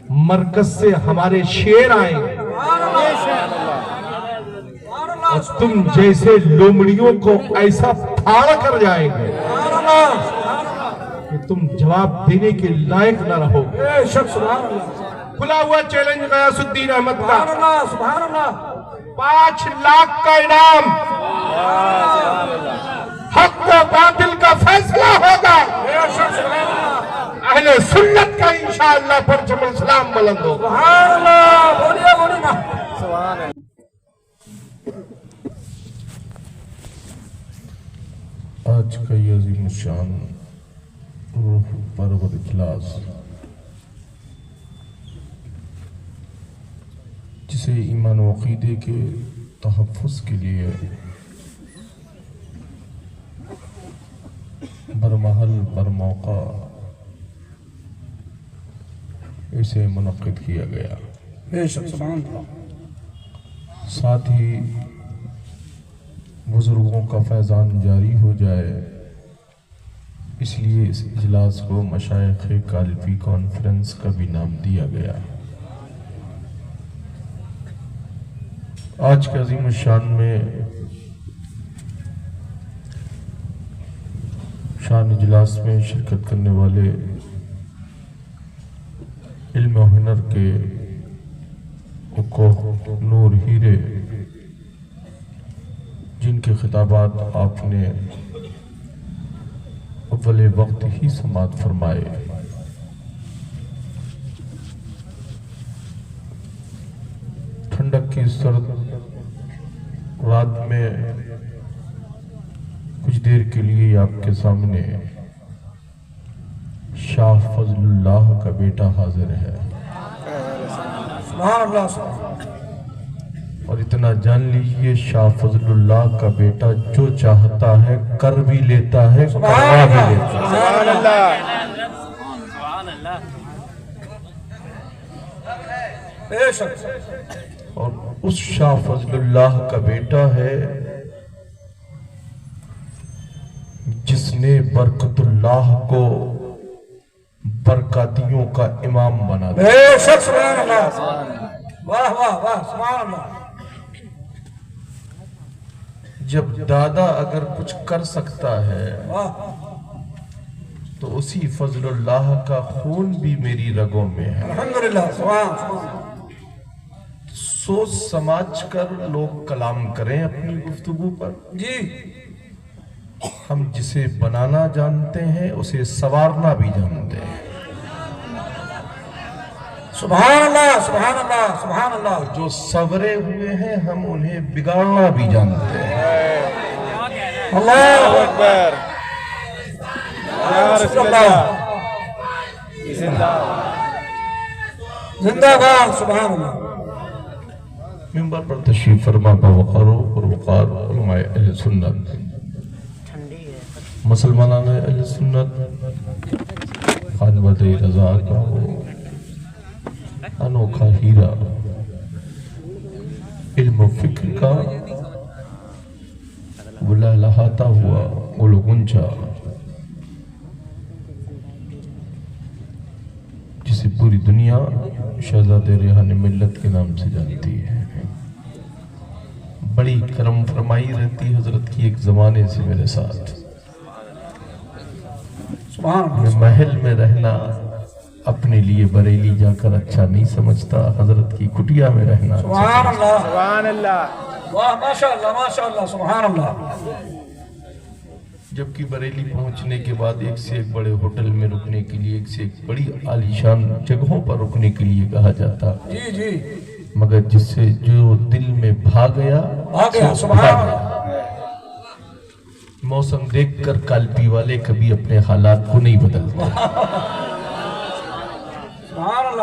मरकज से हमारे शेर आएंगे और तुम जैसे लोमड़ियों को ऐसा फाड़ कर जाएंगे कि तुम जवाब देने के लायक न रहोगे। खुला हुआ चैलेंज गयासुद्दीन अहमद का 5 लाख का इनाम, हक व बातिल का फैसला होगा। अहले सुन्नत का इंशाअल्लाह परचम इस्लाम बुलंद होगा। आज का ये अज़ीम शान रूह परवर इजलास, जिसे ईमान व अक़ीदे के तहफ़्फ़ुज़ के लिए बरमहल बरमौका इसे मुनक़्क़िद किया गया। साथ ही बुजुर्गों का फैज़ान जारी हो जाए, इसलिए इस इजलास को मशाइख़ कालबी कॉन्फ्रेंस का भी नाम दिया गया। आज के अज़ीम शान में शान इजलास में शिरकत करने वाले इल्म और हुनर के नूर हीरे, जिनके खिताबात आपने अव्वल वक्त ही समात फरमाए, ठंडक की सर्द रात में कुछ देर के लिए आपके सामने शाह फजलुल्लाह का बेटा हाजिर है। और इतना जान लीजिए, शाह फजलुल्लाह का बेटा जो चाहता है कर भी लेता है, करवा भी लेता है। और उस शाह फजलुल्लाह का बेटा है जिसने बरकतुल्लाह को बरकातियों का इमाम बना दिया। वाह वाह वाह, सुभान अल्लाह। जब दादा अगर कुछ कर सकता है तो उसी फजलुल्लाह का खून भी मेरी रगों में है। अल्हम्दुलिल्लाह। सोच समझ कर लोग कलाम करें अपनी गुफ्तगू पर जी। हम जिसे बनाना जानते हैं उसे संवारना भी जानते हैं। सुभान अल्लाह, सुभान अल्लाह, सुभान अल्लाह। जो सवरे हुए हैं हम उन्हें बिगाड़ना भी जानते हैं। अल्लाहु अकबर, जिंदाबाद, सुभान अल्लाह। मिंबर पर तशरीफ फरमा बवक़ार और वक़ार उलमाए अहले सुन्नत, मुसलमानान अहले सुन्नत, खानवादे रज़ा का अनोखा हीरा, इल्म फिक्र का वो लहलहाता हुआ गुलगुंजा, जिसे पूरी दुनिया शहज़ादे रेहान मिल्लत के नाम से जानती है। बड़ी करम फरमाई रहती हजरत की एक जमाने से मेरे साथ। मैं महल में रहना अपने लिए बरेली जाकर अच्छा नहीं समझता, हजरत की कुटिया में रहना। सुभान अल्लाह, सुभान अल्लाह, वाह माशाअल्लाह, माशाअल्लाह, सुभान अल्लाह। जबकि बरेली पहुंचने के बाद एक से एक बड़े होटल में रुकने के लिए, एक से एक बड़ी आलीशान जगहों पर रुकने के लिए कहा जाता जी जी, मगर जिससे जो दिल में भाग गया सुभान अल्लाह। मौसम देखकर कालपी वाले कभी अपने हालात को नहीं बदलते।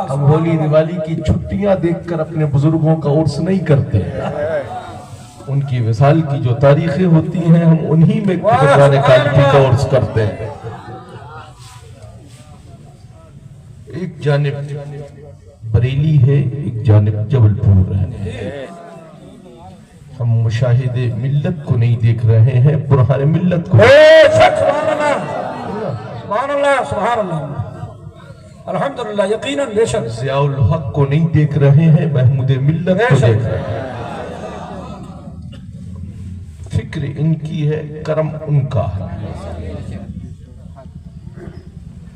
हम होली दिवाली की छुट्टियां देखकर अपने बुजुर्गों का उर्स नहीं करते। उनकी विसाल की जो तारीखें होती हैं हम उन्हीं में भगवान कालपी का उर्स करते हैं। एक जानिब बरेली है, एक जानिब जबलपुर है। हम मुशाहिदे मिल्लत को नहीं देख रहे हैं, बुरहान मिल्लत को। अल्हम्दुलिल्लाह, यकीनन बेशक। ज़ियाउल हक को नहीं देख रहे हैं, महमूद मिल्लत को देख रहे हैं। फिक्र इनकी है, कर्म उनका है।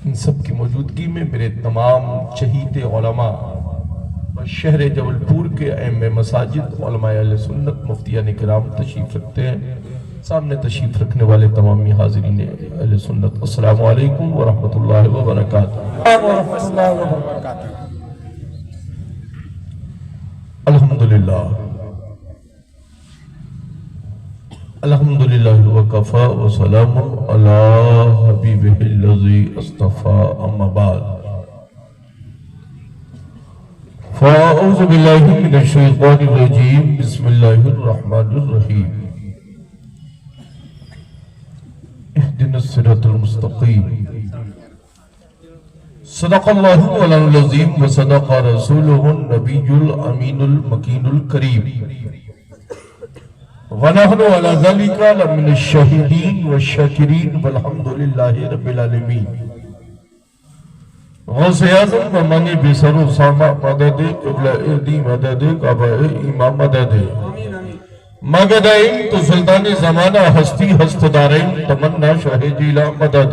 इन सब की मौजूदगी में मेरे तमाम चहीते उलमा और शहर जबलपुर के अहम मसाजिद उलमा अहले सुन्नत मुफ्तियान किराम तशरीफ रखते हैं। सामने तशरीफ रखने वाले तमाम हाज़िरीन अहले सुन्नत, अस्सलामु अलैकुम व रहमतुल्लाहि व बरकातुहू। अल्हम्दुलिल्लाह अल्हम्दुलिल्लाह व कफ़ा व सलामुन अला हबीबिहिल्लज़ी अस्तफ़ा, अम्मा बाद। फ़अऊज़ु बिल्लाहि मिनश शैतानिर रजीम, बिस्मिल्लाहिर रहमानिर रहीम। इहदिनस सिरातल मुस्तक़ीम, सदक़ल्लाहु अल अज़ीम व सदक़ रसूलुहुन नबियुल अमीनुल मकीनुल करीम व नहनु अला ज़ालिका लमिनश शाहिदीन व शाकिरीन वल्हम्दुलिल्लाहि रब्बिल आलमीन। गौसे आज़म व मनी बिसरो सामा मदद क़िबला एदी मदद काबा इमाम मदद मगदाइन तो सुल्तान ज़माना हस्ती हस्तदारैन तमन्ना शाह जिला मदद।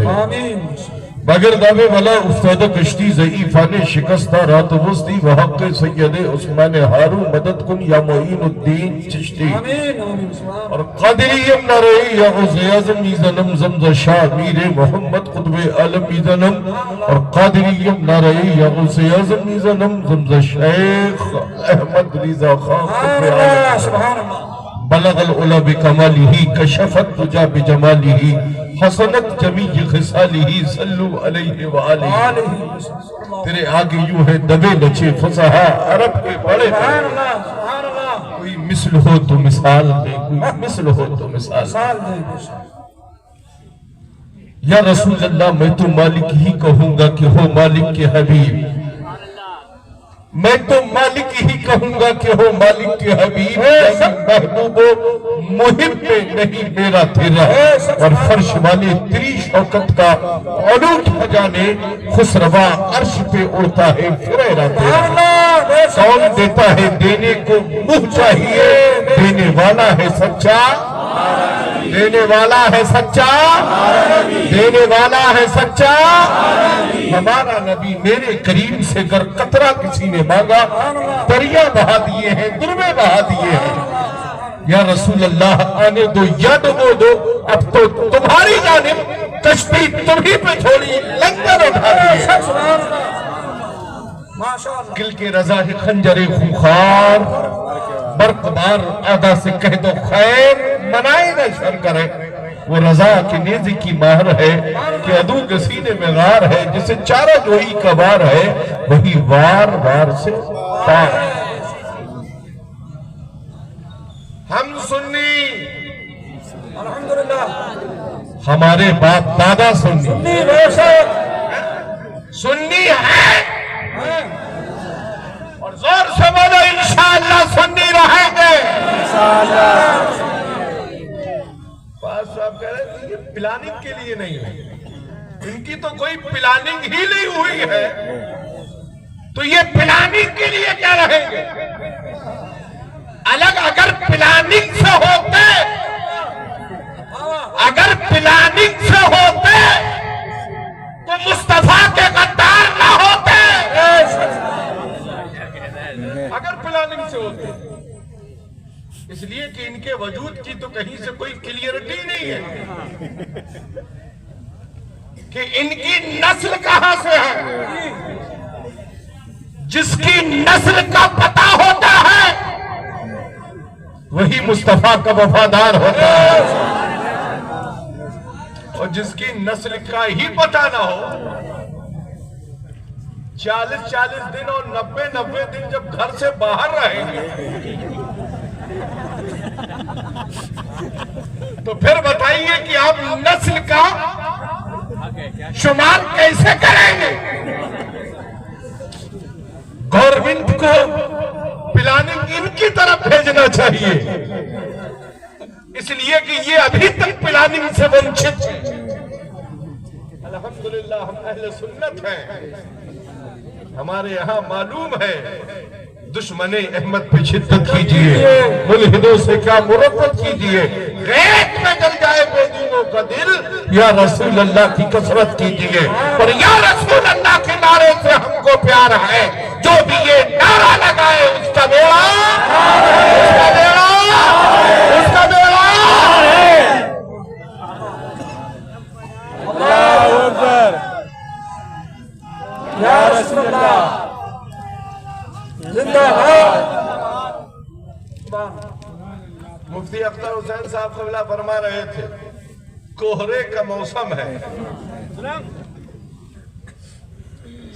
बगैर दावे वाला उस्ताद कश्ती ज़ईफ़ाने शिकस्ता रात वस्ती वहक़ सैयद उस्मान हारू मदद कुन या मोइनुद्दीन चिश्ती और क़ादिरियम नारई या गौसे आज़म मीज़नम ज़मज़म शाह मीरे मोहम्मद क़ुत्बे आलम मीज़नम और क़ादिरियम नारई या गौसे आज़म मीज़नम ज़मज़म शेख अहमद रिज़ा खान क़ुत्बे आलम बलगल उला बिकमालिही कशफत तुजा बिजमालिही हसनत जमीय खिसालिही सल्लु अलैहि व आलिही। तेरे आगे यूं है दबे नचे फसहा अरब के बड़े, कोई मिसल हो तो मिसाल दे, कोई मिसल हो तो मिसाल दे। या रसूल अल्लाह, मैं तो मालिक ही कहूंगा कि हो मालिक के हबीब, मैं तो मालिक ही कहूंगा कि हो मालिक के हबीब। महबूबो मुहिब में नहीं मेरा तेरा, और फर्श वाले तेरी शौकत का अलूट खजाने खुसरवा अर्श पे उड़ता है फुरेरा तेरा। कौन देता है देने को मुंह चाहिए, देने वाला है सच्चा, देने वाला है सच्चा, देने वाला है सच्चा। हमारा नबी मेरे करीम से अगर कतरा किसी ने मांगा, दरिया बहा दिए हैं, दुर्बे बहा दिए हैं। या रसूल अल्लाह, आने दो या डुबो दो, अब तो तुम्हारी जानिब कश्ती तुम्ही पे छोड़ी, लंगर उठा दिए। किल के रजा है खंजरे खूंखार, बरकबार आदा से कह दो खैर, मनाए न शर करे। वो रजा की नेज़ी की माहर है कि अदू के सीने में गार है, जिसे चारा जोई का वार है वही वार वार से पार। हम सुन्नी अल्हम्दुलिल्लाह, हमारे बाप दादा सुन्नी सुन्नी है, और जोर से बोलो इंशाअल्लाह सुन्नी रहेंगे इंशाअल्लाह। साहब कह रहे हैं ये प्लानिंग के लिए नहीं है, इनकी तो कोई प्लानिंग ही नहीं हुई है, तो ये प्लानिंग के लिए क्या रहेंगे अलग। अगर प्लानिंग से होते, अगर प्लानिंग से होते तो मुस्तफा के गद्दार ना होते। अगर प्लानिंग से होते, इसलिए कि इनके वजूद की तो कहीं से कोई क्लियरिटी नहीं है कि इनकी नस्ल कहां से है। जिसकी नस्ल का पता होता है वही मुस्तफा का वफादार होता है, और जिसकी नस्ल का ही पता ना हो, 40-40 दिन और 90-90 दिन जब घर से बाहर रहेंगे, तो फिर बताइए कि आप नस्ल का शुमार कैसे करेंगे। गवर्नमेंट को प्लानिंग इनकी तरफ भेजना चाहिए, इसलिए कि ये अभी तक प्लानिंग से वंचित है। अल्हम्दुलिल्लाह हम अहले सुन्नत हैं, हमारे यहाँ मालूम है दुश्मने अहमद पे शिद्दत कीजिए, मुल्हिदों से क्या मुरब्बत कीजिए, गैरत में जल जाए बेदीनों का दिल, या रसूल अल्लाह की कसरत कीजिए। और या रसूल अल्लाह के नारे से हमको प्यार है, जो भी ये नारा लगाए उसका बेड़ा, उसका बेड़ा, उसका बेड़ा। अल्लाहू अकबर, या रसूल अल्लाह जिंदाबाद। मुफ्ती अख्तर हुसैन साहब क़िबला फरमा रहे थे, कोहरे का मौसम है,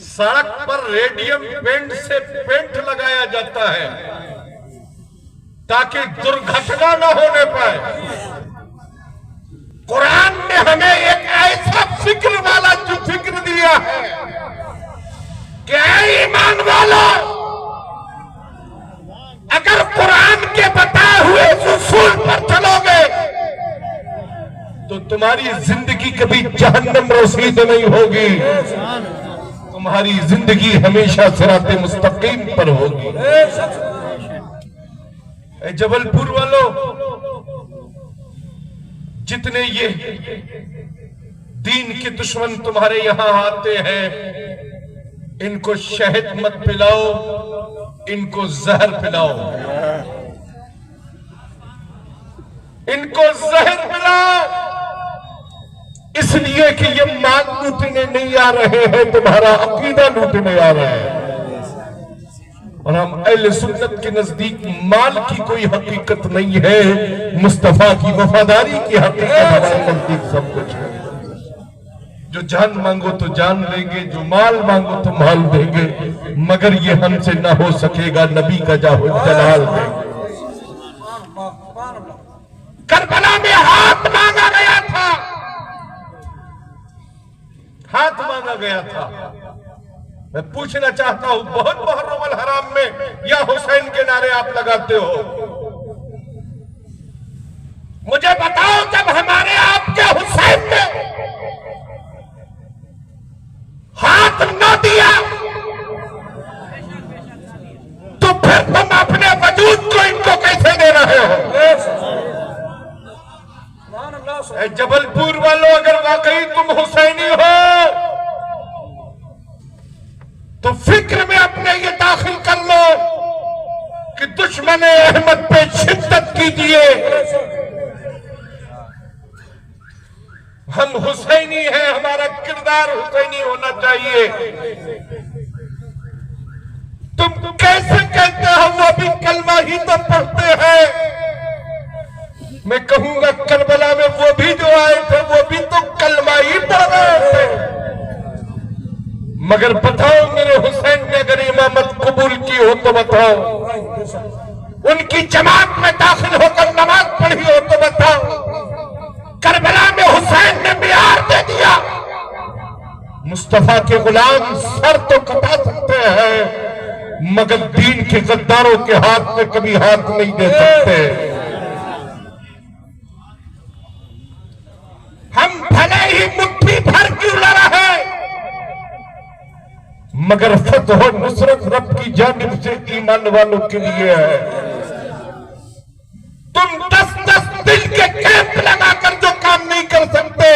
सड़क पर रेडियम पेंट से पेंट लगाया जाता है ताकि दुर्घटना न होने पाए। कुरान ने हमें एक ऐसा फिक्र वाला जो फिक्र दिया है कि ऐ ईमान वाला, अगर कुरान के बताए हुए उसूल पर चलोगे तो तुम्हारी जिंदगी कभी जहन्नम रसीद नहीं होगी, तुम्हारी जिंदगी हमेशा सिराते मुस्तकीम पर होगी। ए जबलपुर वालों, जितने ये दीन के दुश्मन तुम्हारे यहां आते हैं, इनको शहद मत पिलाओ, इनको जहर पिलाओ, इनको जहर पिलाओ, इसलिए कि ये माल लूटने नहीं आ रहे हैं, तुम्हारा अकीदा लूटने आ रहे हैं। और हम अहले सुन्नत के नजदीक माल की कोई हकीकत नहीं है, मुस्तफा की वफादारी की हकीकत हमारे नजदीक सब कुछ है। जो जान मांगो तो जान देंगे, जो माल मांगो तो माल देंगे, मगर ये हमसे ना हो सकेगा, नबी का जाहो जलाल देंगे। करबला में हाथ मांगा गया था, हाथ मांगा गया था। मैं पूछना चाहता हूं, बहुत मुहर्रम हराम में या हुसैन के नारे आप लगाते हो, मुझे बताओ जब हमारे आपके हुसैन ने हाथ न दिया तो फिर तुम अपने वजूद को इनको कैसे दे रहे हो? जबलपुर वालों, अगर वाकई तुम हुसैनी हो तो फिक्र में अपने ये दाखिल कर लो कि दुश्मन अहमद पे शिद्दत कीजिए। हम हुसैनी हैं, हमारा किरदार हुसैनी होना चाहिए। तुम कैसे कहते हो वो भी कलमा ही तो पढ़ते हैं? मैं कहूंगा करबला में वो भी जो आए थे वो भी तो कलमा ही पढ़ रहे थे, मगर बताओ मेरे हुसैन ने अगर इमामत कबूल की हो तो बताओ, उनकी जमात में दाखिल होकर नमाज पढ़ी हो तो बताओ। करबला में हुसैन ने मियार दे दिया। मुस्तफा के गुलाम सर तो कटा सकते हैं, मगर दीन के गद्दारों के हाथ में कभी हाथ नहीं दे सकते। हम भले ही मुट्ठी भर क्यों लड़ा है, मगर फतह और नुसरत रब की जानिब से ईमान वालों के लिए है। तुम 10-10 दिन के कैंप लगाकर जो काम नहीं कर सकते,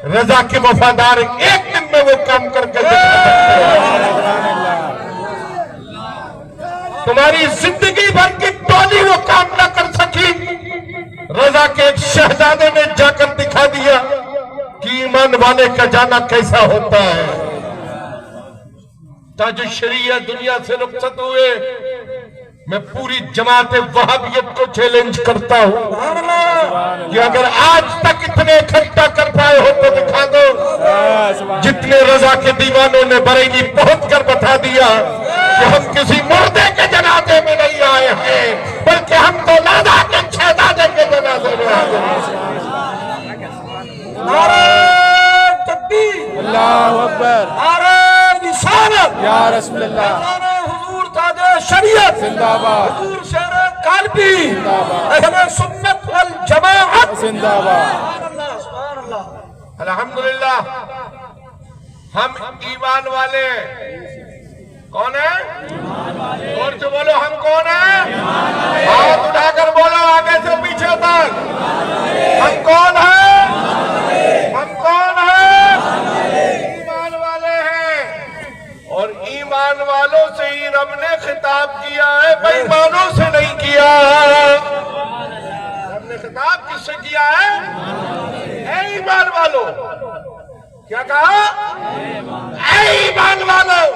रजा के वफादार एक दिन में वो काम करके दिखा सकते हैं। तुम्हारी जिंदगी भर की टोली वो काम ना कर सकी, रजा के एक शहजादे ने जाकर दिखा दिया कि ईमान वाले का जाना कैसा होता है। ताज शरीया दुनिया से रुखसत हुए, मैं पूरी जमात वहाबियत को चैलेंज करता हूं कि अगर आज तक इतने इकट्ठा कर पाए हो तो दिखा दो। जितने रजा के दीवानों ने बरेली पहुंच कर बता दिया कि हम किसी मुर्दे के जनाजे में नहीं आए हैं, बल्कि हम तो लादा के शहजादे के जनाजे में आए हैं। नारे तकबीर, अल्लाहू अकबर, नारे रिसालत, या रसूल अल्लाह, नारे हुजूर ताजे शरीयत जिंदाबाद, हुजूर शेर कालबी, जिंदाबाद, अहले सुन्नत वल जमाअत जिंदाबाद। सुभान अल्लाह, सुभान अल्लाह। अल्हम्दुलिल्लाह, हम ईमान वाले कौन है? और जो बोलो हम कौन है? हाथ उठाकर बोलो आगे से पीछे तक। हम कौन है? हम कौन है? ईमान वाले हैं। और ईमान वालों से ही रब ने खिताब किया है, बेईमानों से नहीं किया। रब ने खिताब किससे किया है? ऐ ईमान वालों। क्या कहा? ऐ ईमान वालों।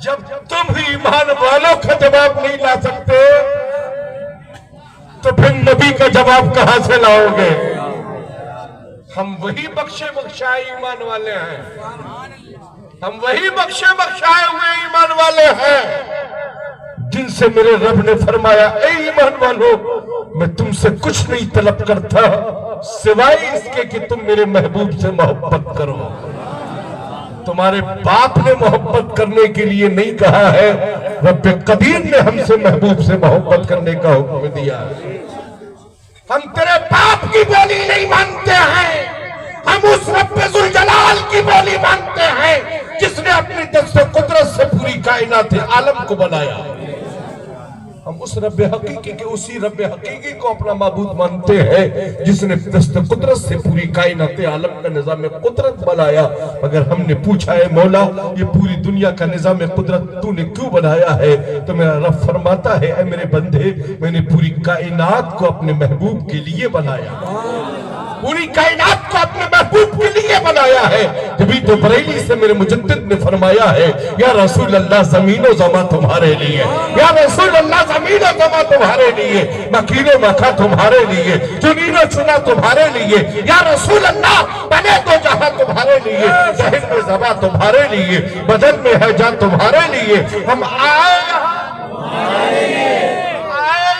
जब तुम ईमान वालों का जवाब नहीं ला सकते तो फिर नबी का जवाब कहां से लाओगे? हम वही बख्शे बख्शाए ईमान वाले हैं। हम वही बख्शे बख्शाए हुए ईमान वाले हैं जिनसे मेरे रब ने फरमाया, ऐ ईमान वालों, मैं तुमसे कुछ नहीं तलब करता सिवाय इसके कि तुम मेरे महबूब से मोहब्बत करो। तुम्हारे बाप ने मोहब्बत करने के लिए नहीं कहा है, रब कदीर ने हमसे महबूब से मोहब्बत करने का हुक्म दिया। हम तेरे बाप की बोली नहीं मानते हैं, हम उस रब्बे जुल जलाल की बोली मानते हैं जिसने अपनी दस्ते कुदरत से पूरी कायनात आलम को बनाया। हम उस रब्बे हकीकी के उसी रब्बे हकीकी को अपना माबूद मानते हैं जिसने दस्ते कुदरत से पूरी कायनात आलम का निजाम कुदरत बनाया। मगर हमने पूछा है मौला, ये पूरी दुनिया का निजाम कुदरत तूने क्यों बनाया है? तो मेरा रब फरमाता है, ऐ मेरे बंदे, मैंने पूरी कायनात को अपने महबूब के लिए बनाया। पूरी कायनात को अपने महबूब के लिए बनाया है। तभी तो बरेली से मेरे मुजद्दिद ने फरमाया है, या रसूल अल्लाह ज़मीनो ज़मा तुम्हारे लिए, या रसूल अल्लाह ज़मीनो ज़मा तुम्हारे लिए, मकीनो मखा तुम्हारे लिए, चुनीनो चुना तुम्हारे लिए, या रसूल अल्लाह बने तो जहां तुम्हारे लिए, जहन में ज़बा तुम्हारे लिए, बदन में है जान तुम्हारे लिए। हम आए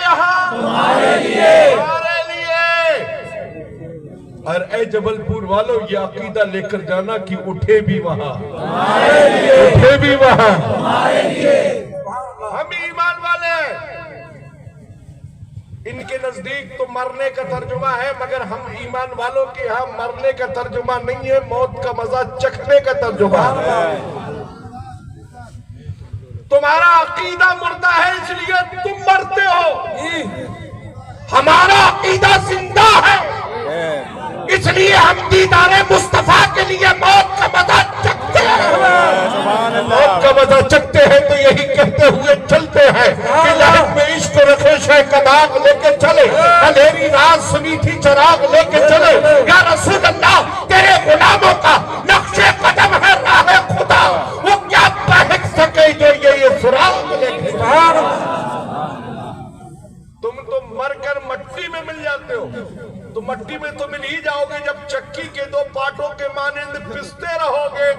यहाँ तुम्हारे लिए। और ऐ जबलपुर वालों, ये अकीदा लेकर जाना कि उठे भी वहां, उठे भी वहां। हम ईमान वाले, इनके नजदीक तो मरने का तर्जुमा है, मगर हम ईमान वालों के यहाँ मरने का तर्जुमा नहीं है, मौत का मजा चखने का तर्जुमा है। तुम्हारा अकीदा मुर्दा है इसलिए तुम मरते हो, हमारा अकीदा जिंदा है इसलिए हम दीदारे मुस्तफा के लिए मौत का मजा चखते हैं। मौत का मजा चखते हैं तो यही कहते हुए चलते हैं कि लहक में इश्क रखे शे का दाग लेके चले, अंधेरी रात सुनी थी चराग लेके चले। या रसूल अल्लाह, तेरे गुलामों का नक्शे कदम है राह खुदा, वो क्या बहक सके जो ये सुराग लेके। तुम तो मरकर मट्टी में मिल जाते हो, तो मट्टी में तो मिल ही जाओगे जब चक्की के दो पाटों के मानिंद पिसते रहोगे।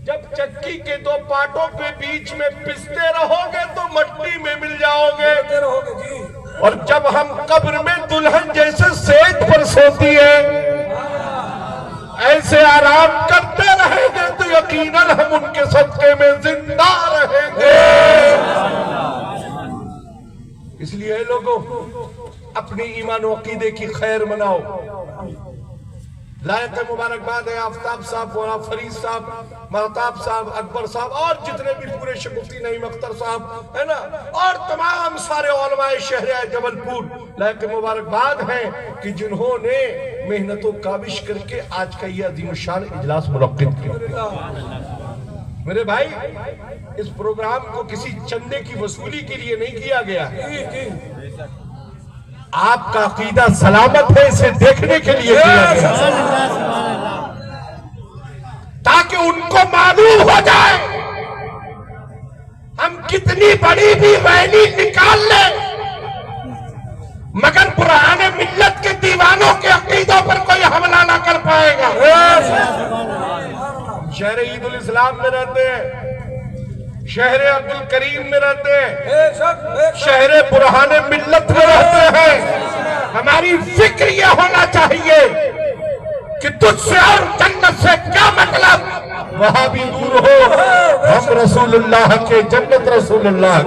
जब चक्की के दो पाटों के बीच में पिसते रहोगे तो मट्टी में मिल जाओगे। और जब हम कब्र में दुल्हन जैसे सेज पर सोती है ऐसे आराम करते रहेंगे तो यकीनन हम उनके सदके में जिंदा रहेंगे। इसलिए लोगों, अपनी ईमान व अकीदे की खैर मनाओ। लायक मुबारकबाद है आफ्ताब साहब, मौलाना फरीद साहब, महताब साहब, अकबर साहब और जितने भी पूरे मुफ्ती नईम अख्तर साहब है ना, और तमाम सारे उलमाए शहर जबलपुर, लायक मुबारकबाद है कि जिन्होंने मेहनतों काबिश करके आज का यह अजीमुशान इजलास मुनक्किद किया। मेरे भाई, इस प्रोग्राम को किसी चंदे की वसूली के लिए नहीं किया गया है, आपका अकीदा सलामत है इसे देखने के लिए किया गया, ताकि उनको मालूम हो जाए हम कितनी बड़ी भी रैली निकाल लें मगर पुराने मिल्लत के दीवानों के अकीदों पर कोई हमला ना कर पाएगा। शहर ईदुल इस्लाम में रहते हैं, शहर अब्दुल करीम में रहते हैं, शहर बुरहाने मिल्लत में रहते हैं। हमारी फिक्र यह होना चाहिए कि तुझसे और जन्नत से क्या मतलब, वहां भी दूर हो, हम रसूलुल्लाह के, जन्नत रसूलुल्लाह।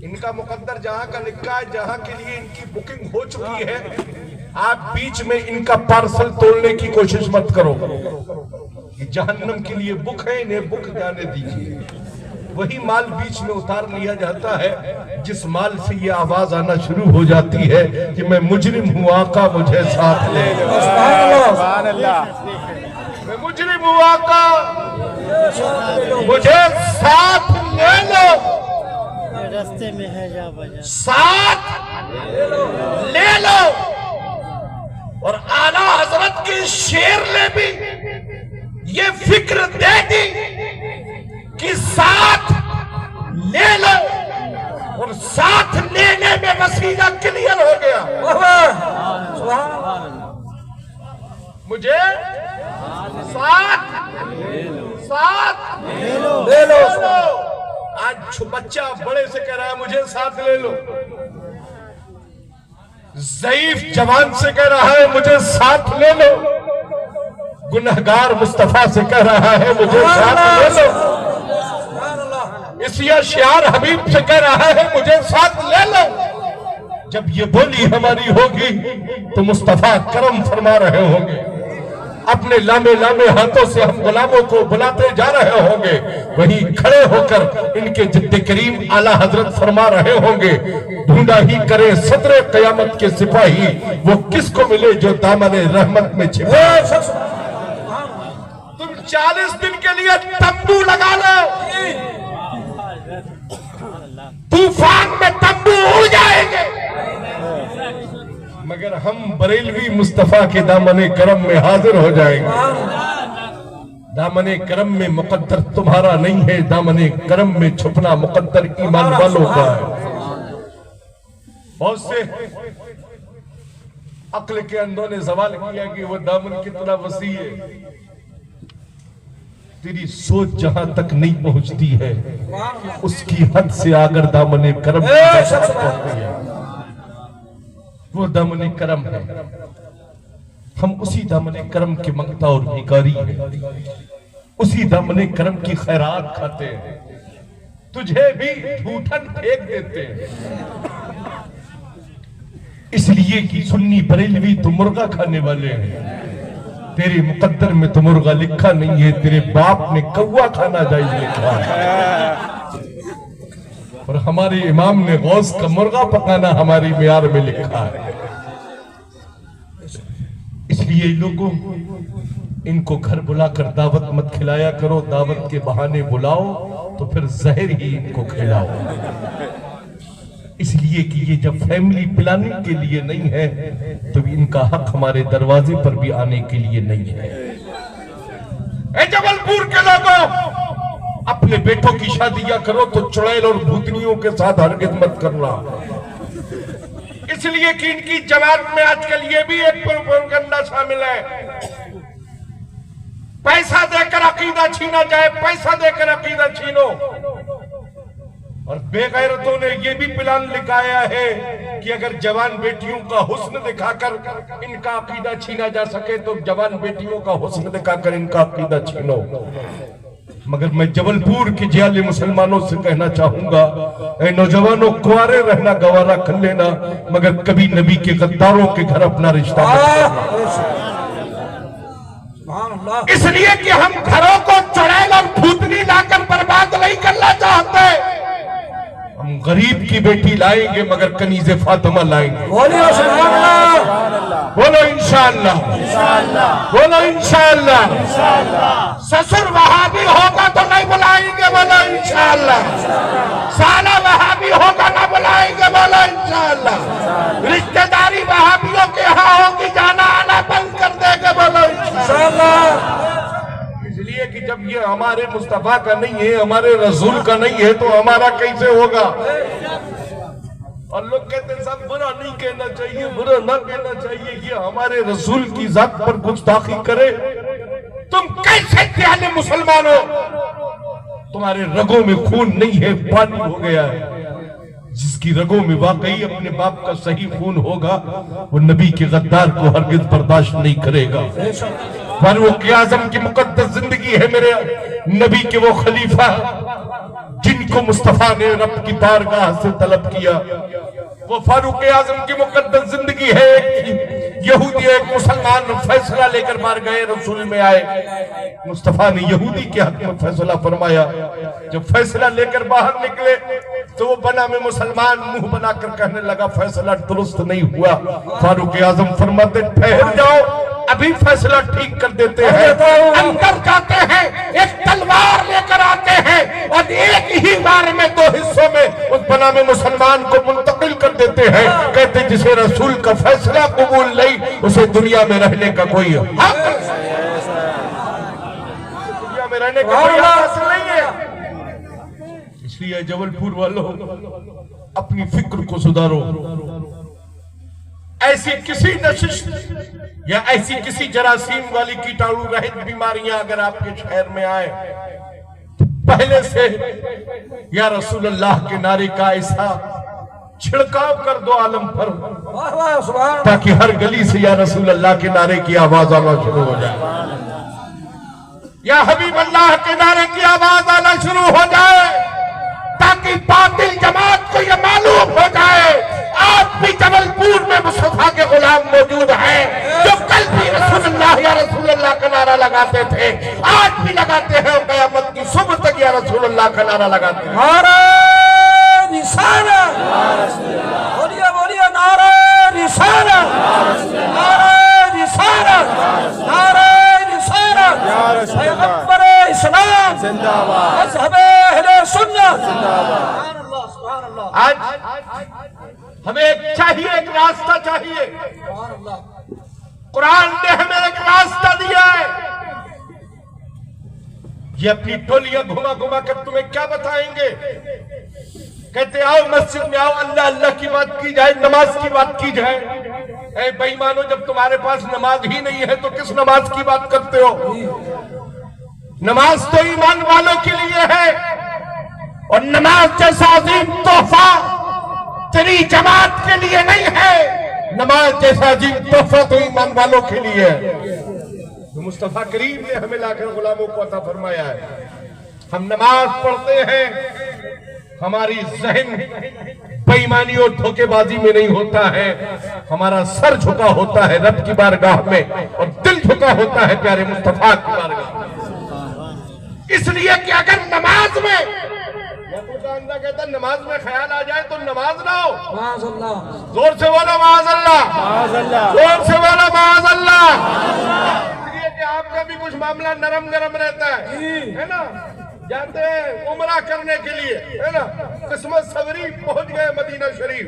इनका मुकद्दर जहां का लिखा है, जहां के लिए इनकी बुकिंग हो चुकी है, आप बीच में इनका पार्सल तोड़ने की कोशिश मत करो। ये जहन्नम के लिए बुक है, इन्हें बुक जाने दीजिए। वही माल बीच में उतार लिया जाता है जिस माल से ये आवाज आना शुरू हो जाती है कि मैं मुजरिम हूँ, आका मुझे साथ ले लो। सुभान अल्लाह। मैं मुजरिम हूँ, आका मुझे साथ ले लो। रास्ते में है जा बजा साथ ले लो। और आला हजरत की शेर ने भी ये फिक्र दे दी कि साथ ले लो, और साथ लेने में वसीला क्लियर हो गया। मुझे साथ ले लो। आज बच्चा बड़े से कह रहा है मुझे साथ ले लो, ज़ईफ जवान से कह रहा है मुझे साथ ले लो, गुनहगार मुस्तफा से कह रहा है मुझे साथ ले लो, इसिया शियार हबीब से कह रहा है मुझे साथ ले लो। जब ये बोली हमारी होगी तो मुस्तफा करम फरमा रहे होंगे, अपने लामे लामे हाथों से हम गुलामों को बुलाते जा रहे होंगे, वहीं खड़े होकर इनके जिद्द करीम आला हजरत फरमा रहे होंगे, ढूंढा ही करे सदरे कयामत के सिपाही, वो किसको मिले जो दामने रहमत में छिपे। तुम 40 दिन के लिए तंबू लगा लो, तूफान में तंबू उड़ जाएंगे, मगर हम बरेलवी मुस्तफा के दामने करम में हाजिर हो जाएंगे। दामने करम में मुकद्दर तुम्हारा नहीं है, दामने करम में छुपना मुकद्दर ईमान वालों का है। बहुत से अक्ल के अंधों ने सवाल किया कि वो दामन कितना वसी है। तेरी सोच जहां तक नहीं पहुंचती है उसकी हद से आगर दामने करम पहुंचती है, वो दामने करम है। हम उसी दामने करम के मंगता और भिखारी हैं, उसी दामने करम की खैरात खाते हैं, तुझे भी ढूंढन फेंक देते हैं, इसलिए कि सुन्नी बरेलवी तो मुर्गा खाने वाले हैं, तेरे मुकद्दर में तो मुर्गा लिखा नहीं है, तेरे बाप ने कौवा खाना जायज लिखा है। और हमारे इमाम ने गौस का मुर्गा पकाना हमारी मियार में लिखा है। इसलिए लोगों, इनको घर बुलाकर दावत मत खिलाया करो, दावत के बहाने बुलाओ तो फिर जहर ही इनको खिलाओ, इसलिए कि ये जब फैमिली प्लानिंग के लिए नहीं है तो इनका हक हमारे दरवाजे पर भी आने के लिए नहीं है। ए जबलपुर के लोगों, अपने बेटों की शादियां करो तो चुड़ैल और भूतनियों के साथ हरगिज मत करना, इसलिए कि इनकी जमात में आजकल ये भी एक प्रोपेगेंडा शामिल है, पैसा देकर अकीदा छीना जाए, पैसा देकर अकीदा छीनो। और बेगैरतों ने ये भी प्लान लिखाया है कि अगर जवान बेटियों का हुस्न दिखाकर इनका अकीदा छीना जा सके तो जवान बेटियों का हुस्न दिखाकर इनका अकीदा छीनो। मगर मैं जबलपुर के जियाले मुसलमानों से कहना चाहूंगा, ऐ नौजवानों, कुंवारे रहना गवारा कर लेना, मगर कभी नबी के गद्दारों के घर अपना रिश्ता मत करना। इसलिए कि हम घरों को चुड़ैल और भूतनी लाकर बर्बाद नहीं करना चाहते, हम गरीब की बेटी लाएंगे मगर कनीज़े फातिमा लाएंगे। बोलो इंशाअल्लाह, बोलो इंशाअल्लाह। ससुर वहाबी होगा तो नहीं बुलाएंगे, बोलो इंशाअल्लाह। साला वहाबी होगा ना बुलाएंगे, बोलो इंशाअल्लाह। रिश्तेदारी वहाबियों के यहाँ होगी, जाना आना बंद कर देंगे, बोलो इंशाअल्लाह। इसलिए कि जब ये हमारे मुस्तफा का नहीं है, हमारे रसूल का नहीं है, तो हमारा कैसे होगा। और लोग कहते हैं सब बुरा नहीं कहना चाहिए, बुरा ना कहना चाहिए, ये हमारे रसूल की जात पर गुस्ताखी करे। तुम कैसे ध्यान मुसलमान हो, तुम्हारे रगों में खून नहीं है, पानी हो गया है। जिसकी रगों में वाकई अपने बाप का सही खून होगा वो नबी के गद्दार को हरगिज बर्दाश्त नहीं करेगा। फारूक आजम की मुकद्दस जिंदगी है, मेरे नबी के वो खलीफा जिनको मुस्तफा ने रब की बारगाह से तलब किया। वो फारूक आजम की मुकद्दस जिंदगी है, यहूदी एक मुसलमान फैसला लेकर मार गए, रसूल में आए, मुस्तफा ने यहूदी के हक में फैसला फरमाया। जब फैसला लेकर बाहर निकले तो वो बना में मुसलमान मुंह बनाकर कहने लगा फैसला दुरुस्त नहीं हुआ। फारूक आजम फरमाते ठहर जाओ, अभी फैसला ठीक कर देते हैं। अंदर जाते हैं, एक तलवार लेकर आते हैं और एक ही बार में 2 हिस्सों में उस बना में मुसलमान को मुंतकिल कर देते हैं। कहते जिसे रसूल का फैसला कबूल नहीं उसे दुनिया में रहने का कोई हक, दुनिया में रहने का कोई हक नहीं है। इसलिए जबलपुर वालों अपनी फिक्र को सुधारो। ऐसी किसी नशिश या ऐसी किसी जरासीम वाली कीटाणु रहित बीमारियां अगर आपके शहर में आए तो पहले से या रसूल अल्लाह के नारे का ऐसा छिड़काव कर दो आलम पर, ताकि हर गली से या रसूल अल्लाह के नारे की आवाज आना शुरू हो जाए, या हबीब अल्लाह के नारे की आवाज आना शुरू हो जाए, ताकि बातिल जमात को यह मालूम हो जाए आज भी जबलपुर में मुस्तफा के गुलाम मौजूद हैं, जो कल भी रसूलुल्लाह या रसूलुल्लाह का नारा लगाते थे, आज भी लगाते हैं और क़यामत की सुबह तक या रसूलुल्लाह का नारा लगाते हैं। नारा रिसालत, बोलिए बोलिए नारा रिसालत, नारा रिसालत, नारा रिसालत, पैगंबर इस्लाम जिंदाबाद, मज़हब अहले सुन्नत जिंदाबाद। आज हमें चाहिए, एक रास्ता चाहिए। कुरान ने हमें एक रास्ता दिया है। ये अपनी टोलियां घुमा घुमा कर तुम्हें क्या बताएंगे? कहते आओ मस्जिद में आओ, अल्लाह अल्लाह की बात की जाए, नमाज की बात की जाए। ऐ बेईमानो, जब तुम्हारे पास नमाज ही नहीं है तो किस नमाज की बात करते हो? नमाज तो ईमान वालों के लिए है, और नमाज जैसा अजीम तोहफा तेरी जमात के लिए नहीं है। नमाज जैसा अजीम तोहफा तो ईमान वालों के लिए है। तो मुस्तफा करीम ने हमें लाकर गुलामों को अता फरमाया है। हम नमाज पढ़ते हैं, हमारी जहन बेईमानी और धोखेबाजी में नहीं होता है, हमारा सर झुका होता है रब की बारगाह में, और दिल झुका होता है प्यारे मुस्तफा की बारगाह में। इसलिए कि अगर नमाज में कहता नमाज में ख्याल आ जाए तो नमाज ना हो, जोर से बोलो माज़ अल्लाह, जोर से बोलो माज़ अल्लाह। इसलिए कि आपका भी कुछ मामला नरम गरम रहता है ना, जाते हैं उमरा करने के लिए, है ना, किस्मत सवरी पहुंच गए मदीना शरीफ,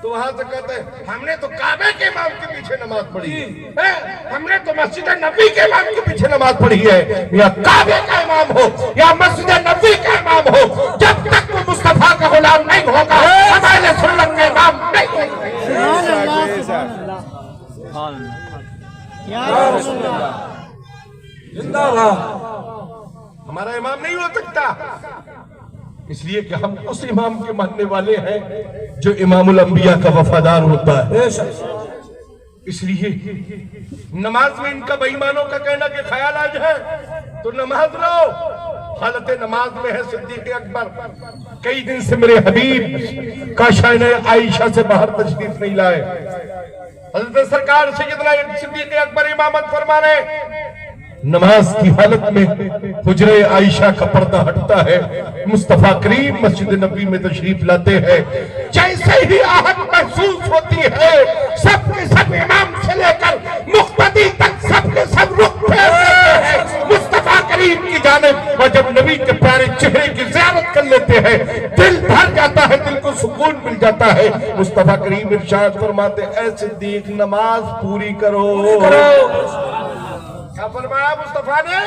तो वहां से कहते हैं हमने तो काबे के इमाम के पीछे नमाज पढ़ी है, हमने तो मस्जिद नबी के इमाम के पीछे नमाज पढ़ी है। या काबे का इमाम हो या मस्जिद नबी का इमाम हो, जब तक वो मुस्तफा का गुलाम नहीं होगा हमारे सुन्नत का इमाम नहीं होगा। जिंदाबाद, हमारा इमाम नहीं हो सकता। इसलिए कि हम उस इमाम के मानने वाले हैं जो इमामुल अंबिया का वफादार होता है। इसलिए नमाज में इनका बेईमानों का कहना कि ख्याल आ जाए तो नमाज लो, हालत नमाज में है सिद्दीक़ अकबर कई दिन से मेरे हबीब का शान आयशा से बाहर तशरीफ नहीं लाए। हज़रत सरकार सैयदना सिद्दीक़ अकबर इमामत फरमा रहे, नमाज की हालत में हुजरे आयशा का पर्दा हटता है, मुस्तफा करीम मस्जिद नबी में तशरीफ लाते हैं। जैसे ही आहट महसूस होती है सबके सब इमाम से लेकर मुक्तदी तक सबके सब रुख फेर देते हैं मुस्तफा करीम की जानिब, और जब नबी के प्यारे चेहरे की ज़ियारत कर लेते हैं दिल भर जाता है, दिल को सुकून मिल जाता है। मुस्तफा करीम इरशाद फरमाते ऐ सिद्दीक नमाज पूरी करो। क्या फरमाया मुस्तफा ने?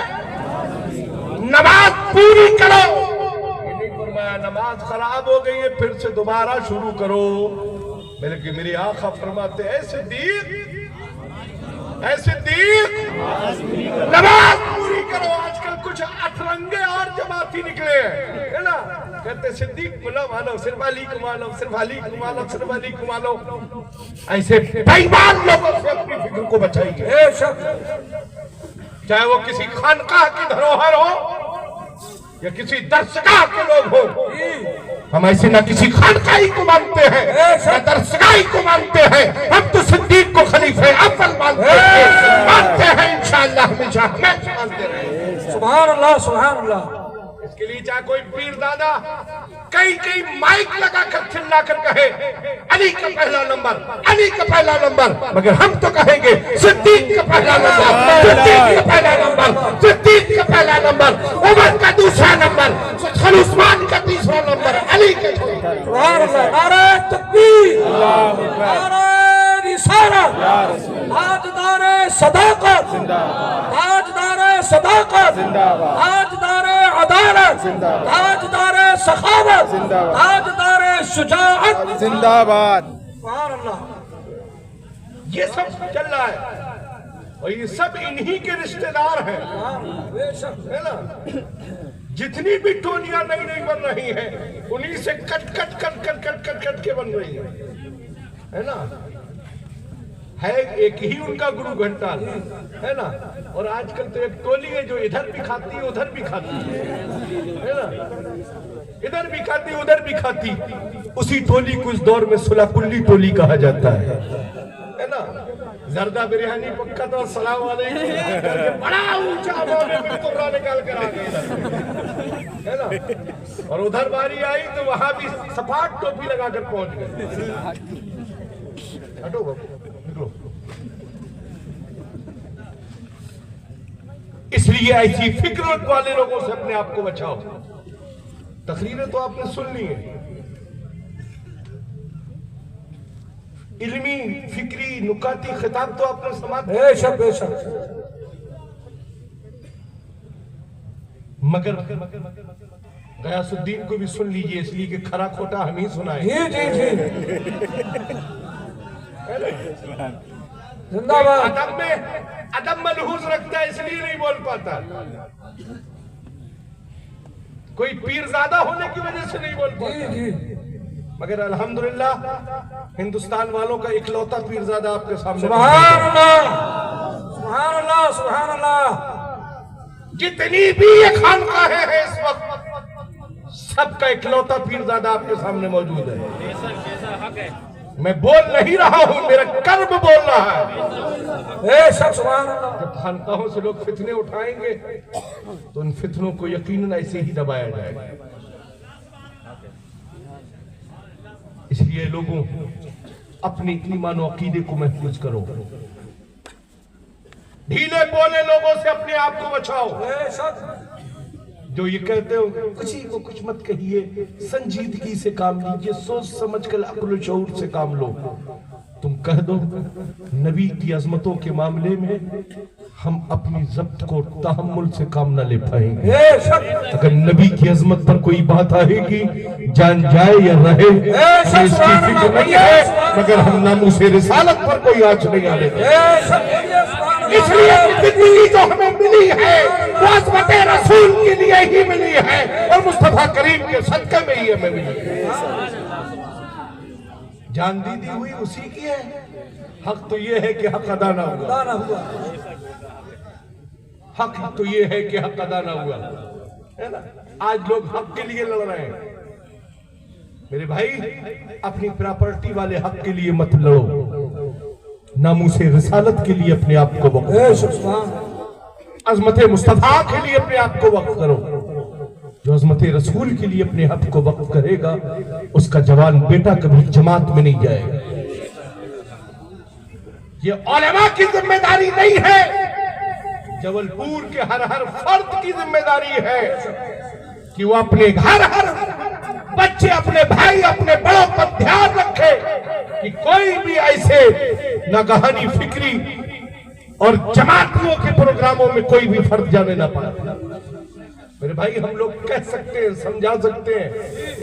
नमाज पूरी करो। नहीं फरमाया नमाज खराब हो गई है फिर से दोबारा शुरू करो। बल्कि मेरे आका फरमाते ऐसे दीक नमाज पूरी करो। आजकल कुछ अठरंगे और जमाती निकले हैं, है ना, कहते सिद्दीक को मानो, सिर्फ अली को मानो, सिर्फ अली को मानो, सिर्फ अली को मानो। ऐसे बेईमान लोगों से अपनी फिक्र को बचाइए, चाहे वो किसी खानकाह की धरोहर हो या किसी दरसगाह के लोग हो। हम ऐसे ना किसी खानकाई को मानते हैं ना दरसगाई को मानते हैं, हम तो सिद्दीक को खलीफे अव्वल मानते हैं इंशाअल्लाह हमेशा मानते रहेंगे। सुभान अल्लाह सुभान अल्लाह। इसके लिए चाहे कोई पीर दादा कई माइक लगाकर चिल्लाकर कहे अली का पहला नंबर, अली का पहला नंबर, मगर हम तो कहेंगे सिद्दीक का पहला नंबर, सिद्दीक का पहला नंबर, सिद्दीक का पहला नंबर, उमर का दूसरा नंबर, उस्मान का तीसरा नंबर, अली का। सुभान अल्लाह। नारे तकबीर, नारे रिसालत, ताजदारे सदाकत, ताजदारे सदाकत, ताजदारे अदालत, ताजदारे सखावत, ताजदारे शुजाअत जिंदाबाद। सुभान अल्लाह। ये सब चल रहा है और ये सब इन्हीं के रिश्तेदार हैं, है ना। जितनी भी टोलियां नई नई बन रही हैं उन्हीं से कट के बन रही है ना। है एक ही उनका गुरु घंटाल, है ना। और आजकल तो एक टोली है जो इधर भी खाती है उधर भी खाती है ना, इधर भी खाती उधर भी खाती। उसी टोली को इस दौर में सुलाकुल्ली टोली कहा जाता है ना। जर्दा बिरयानी पक्का तो अस्सलाम वालेकुम बड़ा ऊंचा बिल्कुल निकाल कर आ गए, है ना। और उधर बारी आई तो वहां भी सपाट टोपी लगाकर पहुंच गए। हटो बाबू निकलो। इसलिए ऐसी फिक्र वाले लोगों से अपने आप को बचाओ। तकरीरें तो आपने सुन ली है, इल्मी फिक्री नुकाती खिताब तो आपने समाप्त, बेशक बेशक। मगर गयासुद्दीन को भी सुन लीजिए, इसलिए कि खरा खोटा हम ही सुनाए। जी जी जी जिंदाबाद। अदब मलहूज रखता है इसलिए नहीं बोल पाता, कोई पीरजादा होने की वजह से नहीं बोल पाता। जी जी। मगर अल्हम्दुलिल्लाह हिंदुस्तान वालों का इकलौता पीरजादा आपके सामने। सुभान अल्लाह सुभान अल्लाह सुभान अल्लाह। जितनी भी ये खानकाहें हैं इस वक्त सबका इकलौता पीरजादा आपके सामने मौजूद है। मैं बोल नहीं रहा हूं, मेरा कर्म बोल रहा है। सुभान अल्लाह। जब खानकाहों से लोग फितने उठाएंगे तो उन फितनों को यकीनन ऐसे ही दबाया जाएगा। इसलिए लोगों अपनी ईमान और अकीदे को महफूज करो, ढीले बोले लोगों से अपने आप को बचाओ। जो ये कहते हो किसी को कुछ मत कहिए, संजीदगी से काम लीजिए, सोच समझ कर अक्ल शऊर से काम लो। तुम कह दो नबी की अजमतों के मामले में हम अपनी जब्त को तहम्मुल से काम न ले पाएंगे। अगर नबी की अजमत पर कोई बात आएगी, जान जाए या रहे इसकी फिक्र नहीं है, मगर हम नामूसे रिसालत पर कोई आँच नहीं आने देंगे। इसलिए जिंदगी जो हमें मिली है वो अज़मत रसूल के लिए ही मिली है और मुस्तफा करीम के सदक़े में ही हमें मिली है। जान दी हुई उसी की है। हक तो ये है कि हक अदा ना हुआ, हक तो ये है कि हक अदा ना हुआ, है ना। आज लोग हक के लिए लड़ रहे हैं। मेरे भाई अपनी प्रॉपर्टी वाले हक के लिए मत लड़ो, नामूसे रिसालत के लिए अपने आप को वक्फ, अज़मत मुस्तफा के लिए अपने आप को वक्फ करो। जो अज़मत रसूल के लिए अपने आप को वक्फ करेगा उसका जवान बेटा कभी जमात में नहीं जाएगा। ये उलमा की जिम्मेदारी नहीं है, जबलपुर के हर फर्द की जिम्मेदारी है कि वो अपने हर बच्चे, अपने भाई, अपने बड़ों पर ध्यान रखे कि कोई भी ऐसे नागहानी फिक्री और जमातियों के प्रोग्रामों में कोई भी फर्द जाने ना पाए। मेरे भाई हम लोग कह सकते हैं, समझा सकते हैं,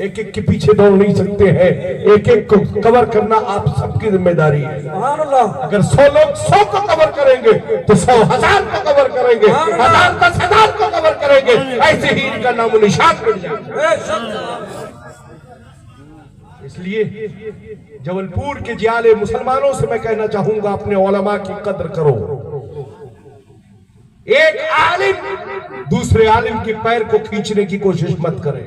एक एक के पीछे दौड़ नहीं सकते हैं, एक एक को कवर करना आप सबकी जिम्मेदारी है। अगर 100 लोग 100 को कवर करेंगे तो 100 1000 को कवर करेंगे, 1000 10,000 को कवर करेंगे, ऐसे ही इनका नामो निशान मिट जाएगा। इसलिए जबलपुर के जियाले मुसलमानों से मैं कहना चाहूंगा अपने उलमा की कद्र करो। एक आलिम दूसरे आलिम के पैर को खींचने की कोशिश मत करे।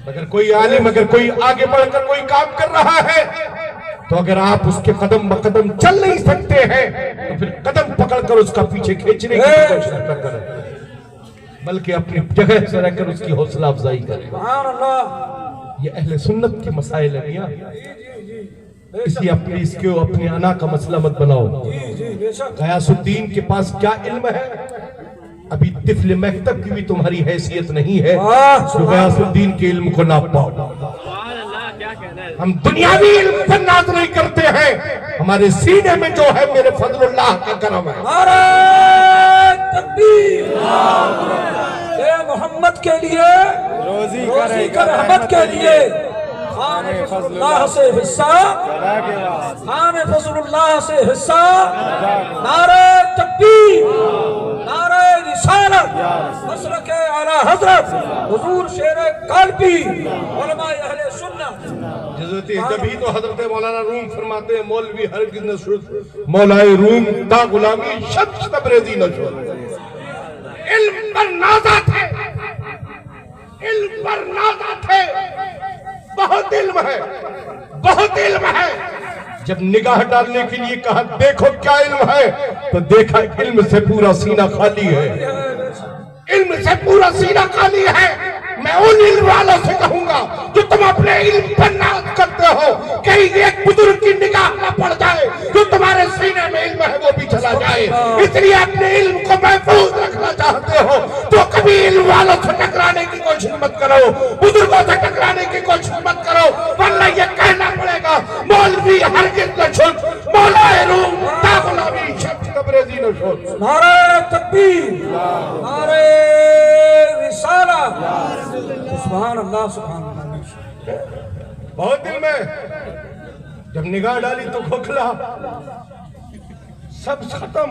अगर कोई आलिम, अगर कोई आगे बढ़कर कोई काम कर रहा है, तो अगर आप उसके कदम ब कदम चल नहीं सकते हैं, तो फिर कदम पकड़कर उसका पीछे खींचने की कोशिश न करें, बल्कि अपनी जगह से रहकर उसकी हौसला अफजाई करें। सुभान अल्लाह। ये अहले सुन्नत के मसाइल है मियां, इसलिए इसको अपने अना का मसला मत बनाओ। गयासुद्दीन के पास क्या इल्म है? अभी तिफल मकतब की भी तुम्हारी हैसियत नहीं है जो गयासुद्दीन के इल्म को नाप पाओ। हम दुनियावी इल्म पर नाज नहीं करते हैं, हमारे सीने में जो है मेरे फजलुल्लाह का करम है। नारे तकबीर। ये मोहम्मद के लिए, रोजी का रहमत के लिए खान फजलुल्लाह से हिस्सा, खान फजलुल्लाह से हिस्सा। नारे तकबीर, नारे रिसालत, मसलक आला हजरत हुजूर शेर कालबी, उलमा अहले सुन्नत। जभी तो हजरत मौलाना रूम फरमाते हैं, मौलवी हरगिज़ न शुद मौलाए रूम ता गुलामी शख्स तबरेज़ी न शुद। इल्म पर नाज़ा थे, इल्म पर नाज़ा थे, बहुत इल्म है, बहुत इल्म है। जब निगाह डालने के लिए कहा देखो क्या इल्म है, तो देखा इल्म से पूरा सीना खाली है, इल्म से पूरा सीना खाली है। मैं उन इल्म वालों से कहूंगा जो तुम अपने इल्म पर नाज करते हो, कहीं एक बुजुर्ग की निगाह न पड़ जाए, जो तुम्हारे सीने में इल्म है वो भी चला जाए। इसलिए अपने इल्म को महफूज रखना चाहते हो तो कभी इल्म वालों से टकराने की कोशिश मत करो, बुजुर्गों से टकराने की कोशिश मत करो, वरना ये कहना पड़ेगा मौलवी हरगिज़ न शुद मौलाए रूम ता गुलामी शख्स तबरेज़ी न शुद। नारे तकबीर, नारे रिसालत। सुभान अल्लाह, सुभान अल्लाह। बहुत दिल में जब निगाह डाली तो खोखला, सब खत्म,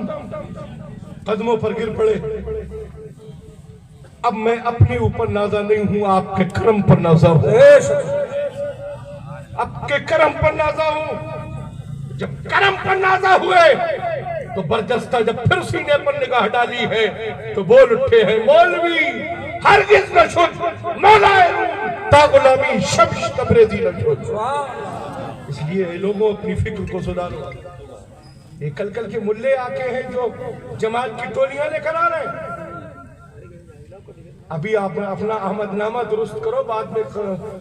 कदमों पर गिर पड़े। अब मैं अपने ऊपर नाजा नहीं हूं, आपके करम पर नाजा हूं, आपके करम पर नाजा हूं। जब करम पर नाजा हुए तो बरजस्ता जब फिर सीने पर निगाह डाली है तो बोल उठे हैं मौलवी हरगिज़ न शुद मौलाए ता गुलामी शख्स तबरेज़ी न शुद। इसलिए लोगों अपनी फिक्र को सुधारो। ये कल कल के मुल्ले आके हैं जो जमात की टोलियां लेकर आ रहे हैं। अभी आप अपना अहमदनामा दुरुस्त करो, बाद में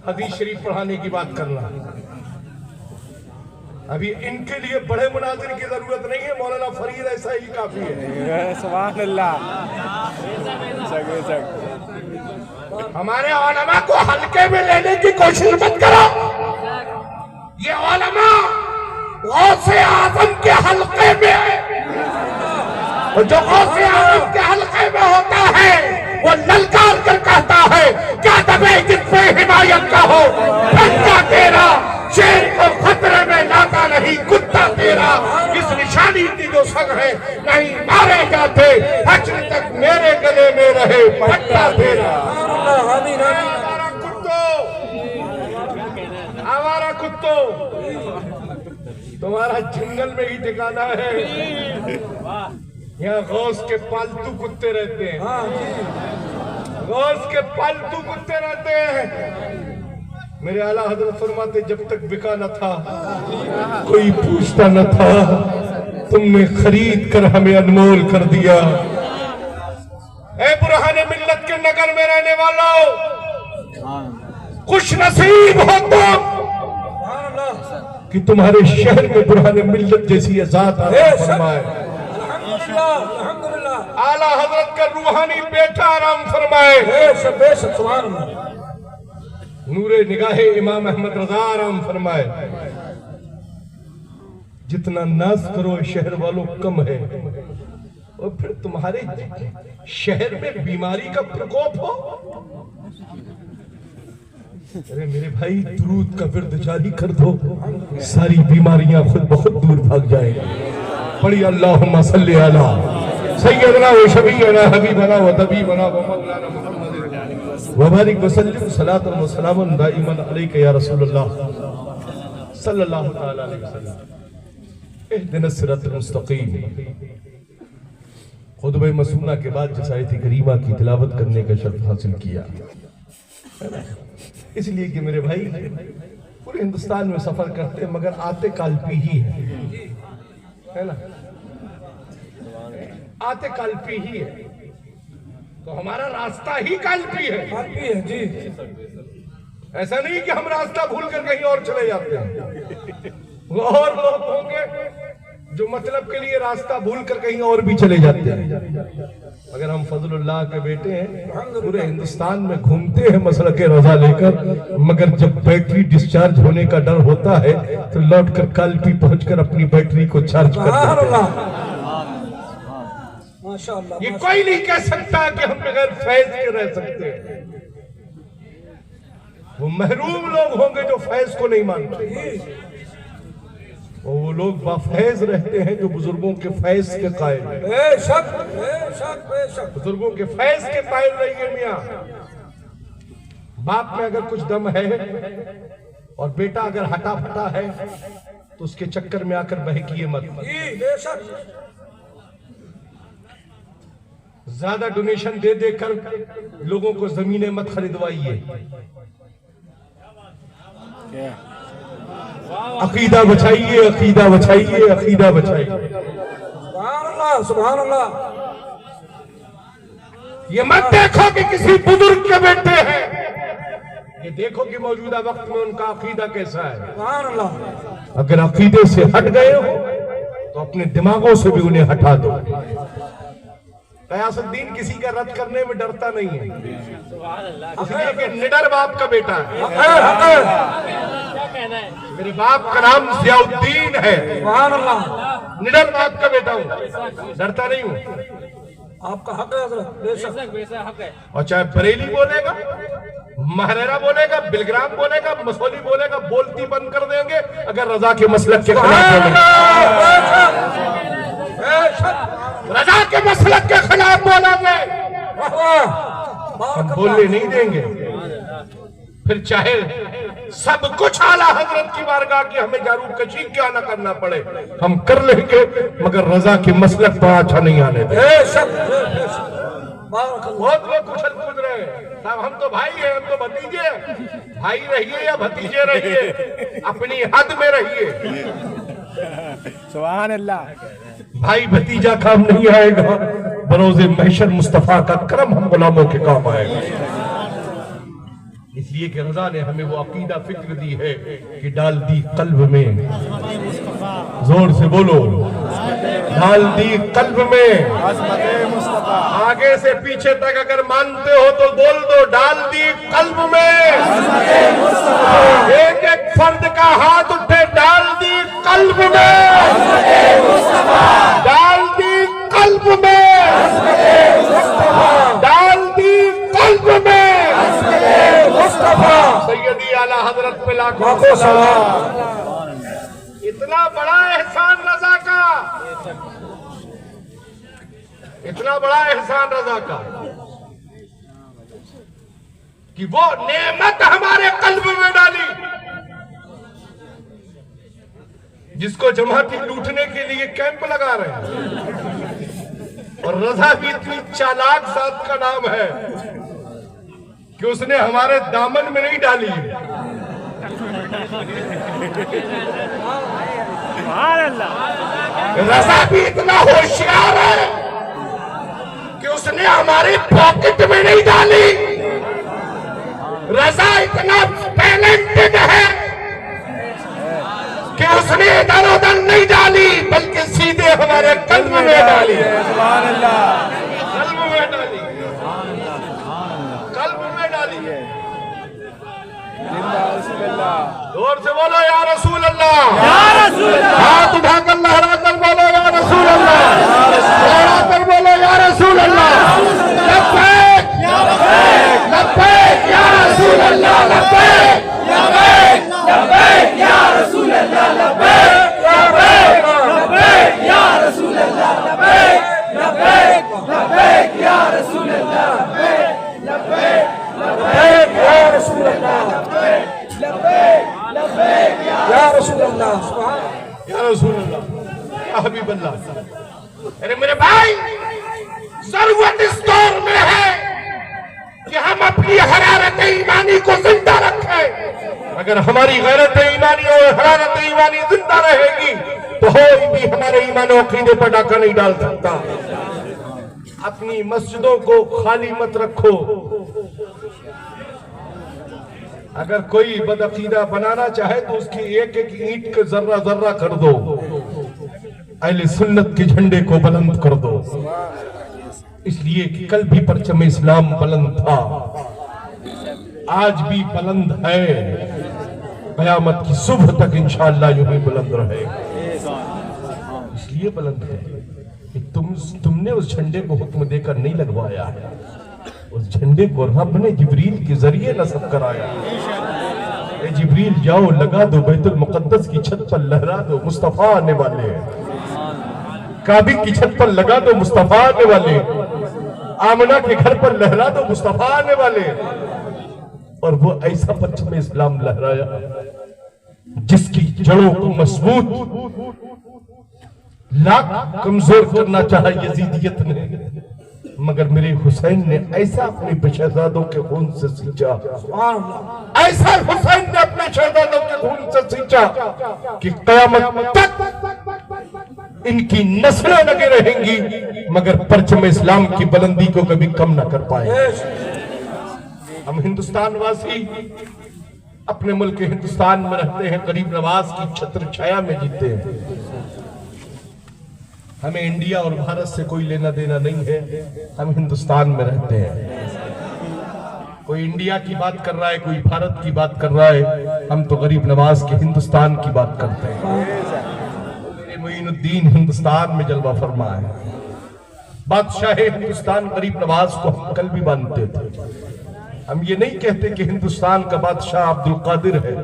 हदीस शरीफ पढ़ाने की बात करना। अभी इनके लिए बड़े मुनाजिर की जरूरत नहीं है, मौलाना फरीद ऐसा ही काफी है। सुभान अल्लाह। हमारे उलमा को हल्के में लेने की कोशिश मत करो। ये उलमा गौसे आज़म के हल्के में, और जो गौसे आज़म के हल्के में होता है वो ललकार कर कहता है क्या दबे जिससे हिमायत का हो, बच्चा तेरा शेर को खतरे में लाता नहीं कुत्ता तेरा। इस निशानी की जो संग है नहीं मारे जाते, हश्र तक मेरे गले में रहे पट्टा तेरा। आवारा कुत्तों, आवारा कुत्तों, तुम्हारा जंगल में ही ठिकाना है। यहाँ गौस के पालतू कुत्ते रहते हैं, गौस के पालतू कुत्ते रहते हैं। मेरे आला हजरत फरमाते जब तक बिका न था कोई पूछता न था, तुमने खरीद कर हमें अनमोल कर दिया। ए बुरहाने मिल्लत के नगर में रहने वालों, खुश नसीब हो तुम कि तुम्हारे शहर में बुरहाने मिल्लत जैसी ज़ात फरमाए। आला हजरत का रूहानी बेटा आराम फरमाए। नूरे निगाहे इमाम अहमद रजा आराम फरमाए। जितना नाज करो शहर वालों कम है, और फिर तुम्हारे शहर में बीमारी का प्रकोप हो। अरे मेरे भाई दुरूद का विर्द जारी कर दो, सारी बीमारियां खुद बहुत दूर भाग जाएंगी। पढ़ी अल्लाहुम्मा सल्ली अला सय्यदना व शफीअना हबीबना व तबीबना व मौलाना मुहम्मद व बारिक व सल्लिम सलातन व सलामन दाइमन अलैका या रसूलल्लाह सल्लल्लाहु तआला अलैहि वसल्लम। इहदिनस सिरातल मुस्तकीम। खुतबे मसूना के बाद जिस आयत करीमा की तिलावत करने का शर्फ हासिल किया, इसलिए कि मेरे भाई पूरे हिंदुस्तान में सफर करते हैं मगर आते काल्पी ही है ना, आते काल्पी ही है, तो हमारा रास्ता ही काल्पी है जी। ऐसा नहीं कि हम रास्ता भूल कर कहीं और चले जाते हैं, वो और लोग होंगे जो मतलब के लिए रास्ता भूल कर कहीं और भी चले जाते हैं। अगर हम फजलुल्लाह के बेटे हैं, पूरे हिंदुस्तान में घूमते हैं मसलक रजा लेकर, मगर जब बैटरी डिस्चार्ज होने का डर होता है तो लौट कर काल्पी पहुंचकर अपनी बैटरी को चार्ज कर देते हैं। माशाअल्लाह। ये कोई नहीं कह सकता कि हम बगैर फैज के रह सकते हैं। वो महरूम लोग होंगे जो फैज को नहीं मानते, वो लोग बाफैज रहते हैं जो बुजुर्गों के फैज के कायल हैं। बेशक बेशक बेशक बुजुर्गों के फैज के कायल रहिए मियां। बाप में अगर कुछ दम है और बेटा अगर हटा फटा है तो उसके चक्कर में आकर बहकिए मत। जी बेशक। ज्यादा डोनेशन दे देकर लोगों को जमीनें मत खरीदवाइए। अकीदा बचाइए, अकीदा बचाइए, अकीदा बचाइए। सुभान अल्लाह सुभान अल्लाह। ये मत देखो कि किसी बुजुर्ग के बेटे हैं, ये देखो कि मौजूदा वक्त में उनका अकीदा कैसा है। सुभान अल्लाह। अगर अकीदे से हट गए हो तो अपने दिमागों से भी उन्हें हटा दो। गयासुद्दीन किसी का रद्द करने में डरता नहीं है, इसलिए कि निडर बाप का बेटा है। मेरे बाप का नाम जियाउद्दीन है, सुभान अल्लाह। निडर बाप का बेटा हूँ, डरता नहीं हूँ। आपका हक है हजरत, बेशक हक है। और चाहे बरेली बोलेगा, महरेरा बोलेगा, बिलग्राम बोलेगा, मसौली बोलेगा, बोलती बंद कर देंगे अगर रजा के मसलक के खिलाफ रजा के मसलक के खिलाफ बोलेंगे, हम बोलने नहीं देंगे। फिर चाहे सब कुछ आला हजरत की बारगाह की हमें जारूब कशी क्या ना करना पड़े, हम कर लेंगे, मगर रजा के मसलक पर अच्छा नहीं आने देंगे। बहुत लोग कुछ पूछ रहे हैं साहब, हम तो भाई हैं, हम तो भतीजे, भाई रहिए या भतीजे रहिए, अपनी हद में रहिए। सुभान अल्लाह। भाई भतीजा काम नहीं आएगा, बरोज़े महशर मुस्तफा का करम हम गुलामों के काम आएगा। इसलिए कि रजा ने हमें वो अकीदा फिक्र दी है कि डाल दी कल्ब में, जोर से बोलो, डाल दी कल्ब में। आगे से पीछे तक अगर मानते हो तो बोल दो, डाल दी कल्ब में। एक एक फर्द का हाथ उठे, डाल दी कल्ब में, डाल दी कल्ब में, डाल दी कल्ब में। सैयदी आला हजरत पे लाखों सलाम। इतना बड़ा एहसान रजा का, इतना बड़ा एहसान रजा का कि वो नेमत हमारे कल्ब में डाली, जिसको जमाती लूटने के लिए कैंप लगा रहे हैं। और रजा भी इतनी चालाक जात का नाम है कि उसने हमारे दामन में नहीं डाली। रजा भी इतना होशियार है कि उसने हमारी पॉकेट में नहीं डाली। रजा इतना टैलेंटेड है कि उसने इधर उधर नहीं डाली, बल्कि सीधे हमारे कल्ब में डाली। कल्ब में डाली, कल्ब में डाली। जोर से बोलो या रसूल अल्लाह, हाथ उठाकर लहरा कर बोलो या रसूल अल्लाह, लहरा कर बोलो या रसूल अल्लाह। लब्बैक लब्बैक या रसूल अल्लाह, लब्बैक लब्बैक या रसूल अल्लाह, लब्बैक लब्बैक या रसूल अल्लाह, लब्बैक लब्बैक या रसूल अल्लाह, लब्बैक लब्बैक या रसूल अल्लाह, लब्बैक लब्बैक या रसूल अल्लाह, या रसूल अल्लाह, या हबीब अल्लाह। अरे मेरे भाई, जरूरत इस दौर में है कि हम अपनी हरारत ईमानी को जिंदा रखें। है, अगर हमारी गैरत ईमानी और हरारत ईमानी जिंदा रहेगी तो कोई भी हमारे ईमान और अकीदे पर डाका नहीं डाल सकता। अपनी मस्जिदों को खाली मत रखो। अगर कोई बदअकीदा बनाना चाहे तो उसकी एक एक ईंट को जर्रा जर्रा कर दो, अहले सुन्नत के झंडे को बुलंद कर दो। इसलिए कि कल भी परचम इस्लाम बुलंद था, आज भी बुलंद है, कयामत की सुबह तक इंशाअल्लाह यूं ही बुलंद रहेगा। इसलिए बुलंद है कि तुमने उस झंडे को हुक्म देकर नहीं लगवाया है, उस झंडे को रब ने जिब्रील के जरिए नस्ब कराया। ए जिब्रील जाओ लगा दो, बैतुल मुकद्दस की छत पर लहरा दो, मुस्तफा आने वाले हैं। काबे की छत पर लगा दो, मुस्तफा आने वाले हैं। आमना के घर पर लहरा दो, मुस्तफा आने वाले हैं। और वो ऐसा परचम इस्लाम लहराया जिसकी जड़ों को मजबूत लाख कमजोर करना चाहा यजीदियत ने, मगर मेरे हुसैन ने ऐसा अपने शहजादों के खून से सींचा, ऐसा हुसैन ने अपने शहजादों के खून से सींचा कि कयामत तक इनकी नस्लें लगे रहेंगी, मगर परचम इस्लाम की बुलंदी को कभी कम ना कर पाए। हम हिंदुस्तान वासी अपने मुल्क हिंदुस्तान में रहते हैं, गरीब नवाज की छत्र छाया में जीते हैं। हमें इंडिया और भारत से कोई लेना देना नहीं है, हम हिंदुस्तान में रहते हैं। कोई इंडिया की बात कर रहा है, कोई भारत की बात कर रहा है, हम तो गरीब नवाज के हिंदुस्तान की बात करते हैं। मेरे मोइनुद्दीन हिंदुस्तान में जलवा फरमा है। बादशाह हिंदुस्तान गरीब नवाज को हम कल भी मानते थे। हम ये नहीं कहते कि हिंदुस्तान का बादशाह अब्दुल कादिर है,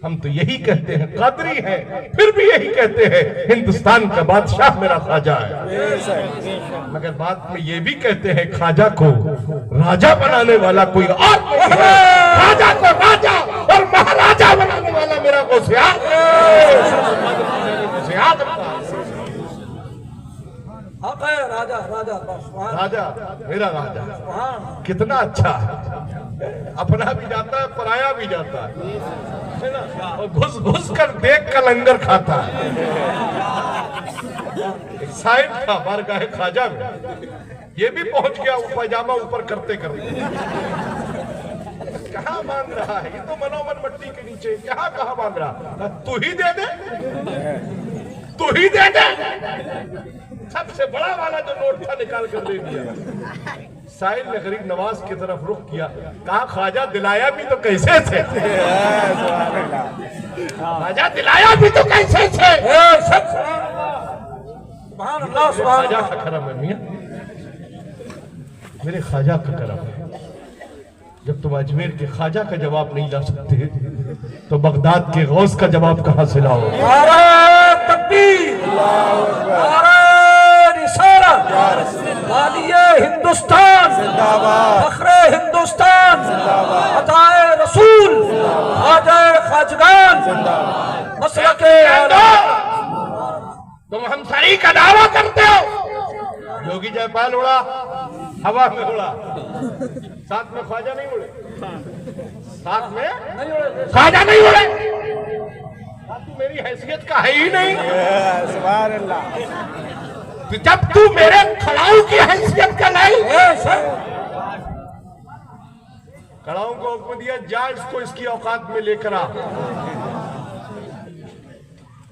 हम तो यही कहते हैं कादरी है, फिर भी यही कहते हैं हिंदुस्तान का बादशाह मेरा ख्वाजा है। मगर बाद में ये भी कहते हैं खाजा को राजा बनाने वाला कोई और नहीं है, खाजा को राजा और महाराजा बनाने वाला मेरा गौसियाद राजा राजा राजा मेरा राजा कितना अच्छा है, अपना भी जाता है पराया भी जाता है ना, और घुस घुस कर देख कर लंगर खाता है। एक साइड था बारगाह ख्वाजा में, ये भी पहुंच गया पैजामा ऊपर करते करते। कहाँ मांग रहा है ये तो मनोमन मट्टी के नीचे, कहाँ मांग रहा, तू ही दे दे, तू ही दे दे। सबसे बड़ा वाला जो नोट था निकाल कर दे दिया। साहिल ने गरीब नवाज की तरफ रुख किया, कहा ख्वाजा दिलाया भी तो कैसे थे, ख्वाजा दिलाया भी तो कैसे थे। ख्वाजा का करम है मियां, मेरे ख्वाजा का करम है। जब तुम अजमेर के ख्वाजा का जवाब नहीं ला सकते तो बगदाद के गौस का जवाब कहां से लाओ। हिंदुस्तान फख्रे हिंदुस्तान, अताए रसूल, ख्वाजाए खाजगान, मसलके आला। तुम हम सरी का दावा करते हो, योगी जयपाल उड़ा हवा में उड़ा, साथ में ख्वाजा नहीं उड़े, साथ में ख्वाजा नहीं उड़े। तू मेरी हैसियत का है ही नहीं, सुभान अल्लाह। जब तू मेरे खड़ाऊ की हैसियत का नहीं, खड़ाऊ को हुक्म दिया जा इसको इसकी औकात में लेकर आ।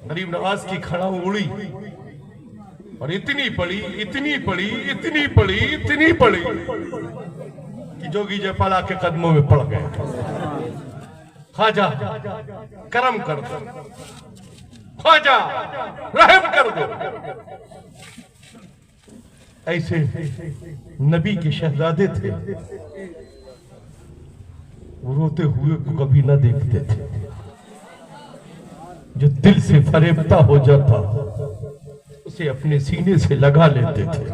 गरीब नवाज की खड़ाऊ उड़ी और इतनी पड़ी इतनी पड़ी इतनी पड़ी इतनी पड़ी कि जोगी जयपाल के कदमों में पड़ गए। ख्वाजा करम कर दो, ख्वाजा रहम कर दो। ऐसे नबी के शहजादे थे, वो रोते हुए को कभी ना देखते थे। जो दिल से फरेबता हो जाता उसे अपने सीने से लगा लेते थे।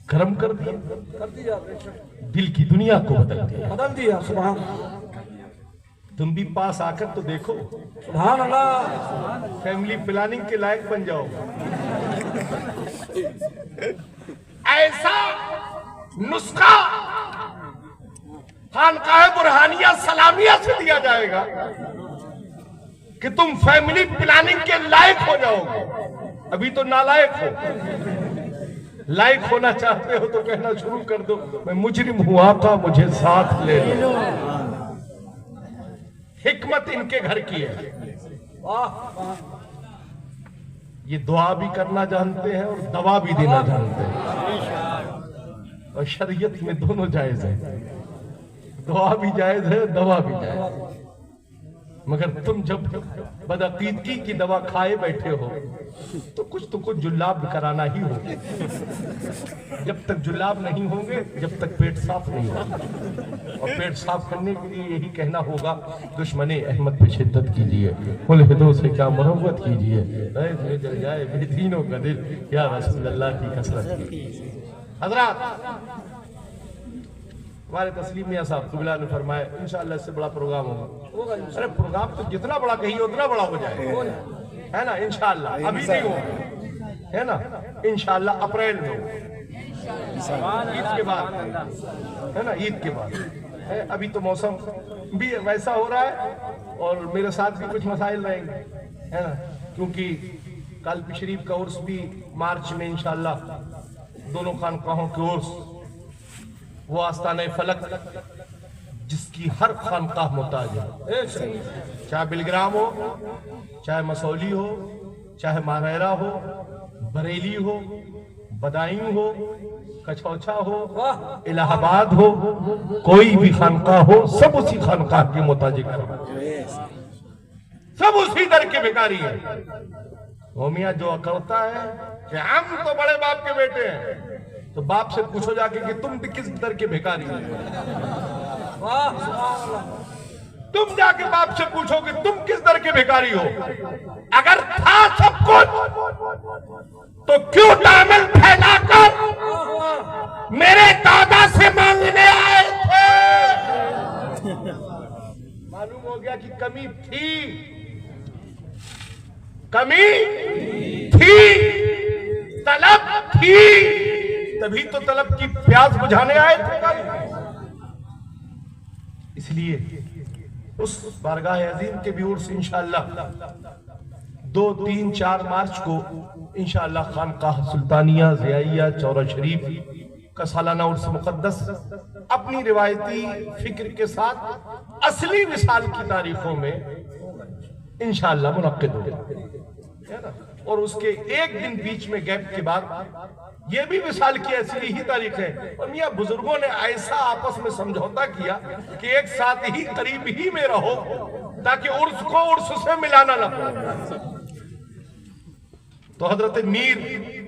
करम कर दिया, दिल की दुनिया को बदल दिया। सुभान तुम भी पास आकर तो देखो, सुभान अल्लाह। फैमिली प्लानिंग के लायक बन जाओ। ऐसा नुस्खा खानकाह बुरहानिया सलामिया से दिया जाएगा कि तुम फैमिली प्लानिंग के लायक हो जाओगे। अभी तो नालायक हो। लायक होना चाहते हो तो कहना शुरू कर दो, मैं मुजरिम हूं आका मुझे साथ ले लो। हिकमत इनके घर की है। ये दुआ भी करना जानते हैं और दवा भी देना जानते हैं, और शरीयत में दोनों जायज है। दुआ भी जायज है, दवा भी जायज है। मगर तुम जब बदअकीदगी की दवा खाए बैठे हो तो कुछ जुल्लाब कराना ही हो। जब तक जुल्लाब नहीं होंगे, जब तक पेट साफ नहीं होगा। और पेट साफ करने के लिए यही कहना होगा, दुश्मने अहमद पे शिद्दत कीजिए, मुल्हिदों से क्या मोहब्बत कीजिए, में जल जाए बेदीनों का दिल, या रसूल अल्लाह की कसरत कीजिए। हज़रात, हमारे तस्लीम मियां साहब कुबला ने फरमाया इंशाअल्लाह इससे बड़ा प्रोग्राम होगा। अरे प्रोग्राम तो जितना बड़ा कहिए उतना बड़ा हो जाए, है ना? इंशाअल्लाह अभी नहीं होगा, है ना? इंशाअल्लाह अप्रैल में, ईद के बाद, है ना? ईद के बाद है। अभी तो मौसम भी वैसा हो रहा है और मेरे साथ भी कुछ मसाइल रहेंगे, है ना? क्योंकि कालपी शरीफ का उर्स भी मार्च में इंशाअल्लाह, दोनों खानकाहों के उर्स, वो आस्ताने फलक जिसकी हर खानकाह मोहताज है, चाहे बिलग्राम हो, चाहे मसौली हो, चाहे मारेरा हो, बरेली हो, बदायूं हो, कछौछा हो, इलाहाबाद हो, कोई भी खानकाह हो, सब उसी खानकाह के मोहताज है, सब उसी दर के भिखारी है। वो मियाँ जो अकड़ता है कि हम तो बड़े बाप के बेटे हैं, तो बाप से पूछो जाके कि तुम किस दर के भिखारी हो। तुम जाके बाप से पूछो कि तुम किस दर के भिखारी हो। अगर था सब कुछ तो क्यों दामन फैलाकर मेरे दादा से मांगने आए थे? मालूम हो गया कि कमी थी, तलब थी, तभी तो तलब की प्यास बुझाने आए थे। इसलिए उस बारगाह अजीम के भी उर्स इंशाअल्लाह 2, 3, 4 मार्च को इंशाअल्लाह खानकाह सुल्तानिया ज़ियाइया चौरा शरीफ का सालाना उर्स मुक़द्दस अपनी रिवायती फिक्र के साथ असली विसाल की तारीखों में इंशाअल्लाह मुनक्किद होगा, है ना? और उसके एक दिन बीच में गैप के बाद ये भी विसाल की ऐसी ही तारीख है। और मियां बुजुर्गों ने ऐसा आपस में समझौता किया कि एक साथ ही करीब ही में रहो ताकि उर्स को उर्स से मिलाना ना पड़े। तो हजरत मीर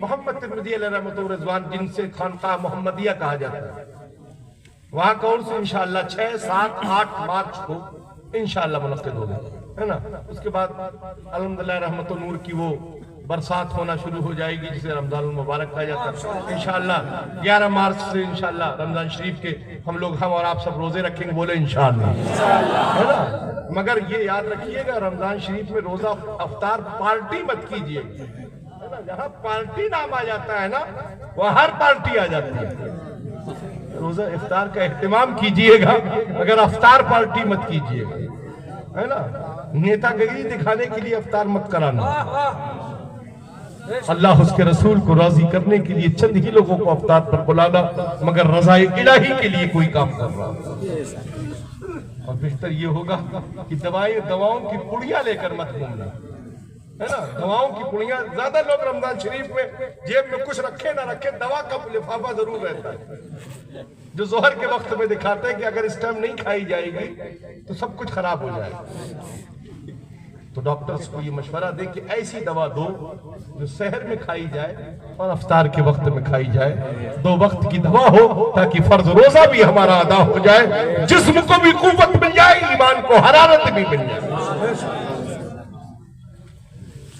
मोहम्मद तिरमिज़ी अलैहि रहमतुल्लाह रिज़वान, जिनसे खानकाह मोहम्मदिया कहा जाता है, वहां का उर्स इंशाअल्लाह 6, 7, 8 मार्च को इंशाअल्लाह मुनक्किद होगा, है ना? उसके बाद अल्हम्दुलिल्लाह रहमतुन नूर की वो बरसात होना शुरू हो जाएगी जिसे रमजान मुबारक कहा जाता है। इंशाअल्लाह 11 मार्च से इंशाअल्लाह रमजान शरीफ के हम और आप सब रोजे रखेंगे, बोले इंशाअल्लाह, है ना? मगर ये याद रखिएगा, रमजान शरीफ में रोजा अफ्तार पार्टी मत कीजिए, है ना? जहाँ पार्टी नाम आ जाता है ना, वहाँ हर पार्टी आ जाती है। रोजा इफ्तार का एहतिमाम कीजिएगा मगर अफ्तार पार्टी मत कीजिएगा, है ना? नेतागिरी दिखाने के लिए अफ्तार मत कराना। अल्लाह उसके रसूल को राजी करने के लिए चंद ही लोगों को अफ्तार पर बुलाना, मगर रज़ाए इलाही के लिए कोई काम कर रहा। और बेहतर ये होगा कि दवाओं की पुड़ियां लेकर मत घूमना, है ना? दवाओं की पुड़ियां, ज्यादा लोग रमजान शरीफ में जेब में कुछ रखे ना रखे, दवा का लिफाफा जरूर रहता है, जो जोहर के वक्त में दिखाते हैं कि अगर इस टाइम नहीं खाई जाएगी तो सब कुछ खराब हो जाएगा। तो डॉक्टर्स को ये मशवरा दे कि ऐसी दवा दो जो शहर में खाई जाए और अफ्तार के वक्त में खाई जाए, 2 वक्त की दवा हो ताकि फर्ज रोजा भी हमारा अदा हो जाए, जिस्म को भी कुव्वत मिल जाए, ईमान को हरारत भी मिल जाए।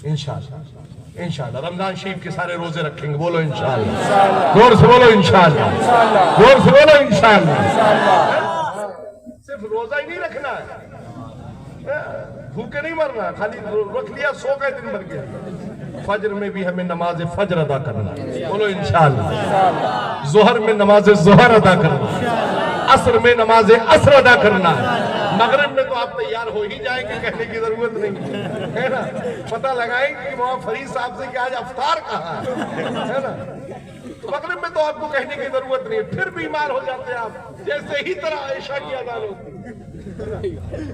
इंशाअल्लाह इंशाअल्लाह रमजान शरीफ के सारे रोजे रखेंगे, बोलो इंशाअल्लाह, जोर से बोलो इंशाअल्लाह, जोर से बोलो इंशाअल्लाह। सिर्फ रोजा ही नहीं रखना है, भूखे नहीं मरना, खाली रख लिया, सो गए, दिन भर गया। फजर में भी हमें नमाज फजर अदा करना, बोलो इंशाअल्लाह। जोहर में नमाज जोहर अदा करना, असर में नमाज असर अदा करना है। मगरिब में तो आप तैयार हो ही जाएंगे, कहने की जरूरत नहीं है ना। पता लगाएंगे कि वहां फरीद साहब से कि आज अफ्तार कहाँ है ना। तो मगरिब में तो आपको कहने की जरूरत नहीं है, फिर बीमार हो जाते हैं आप, जैसे ही तरह आयशा की अदान होती।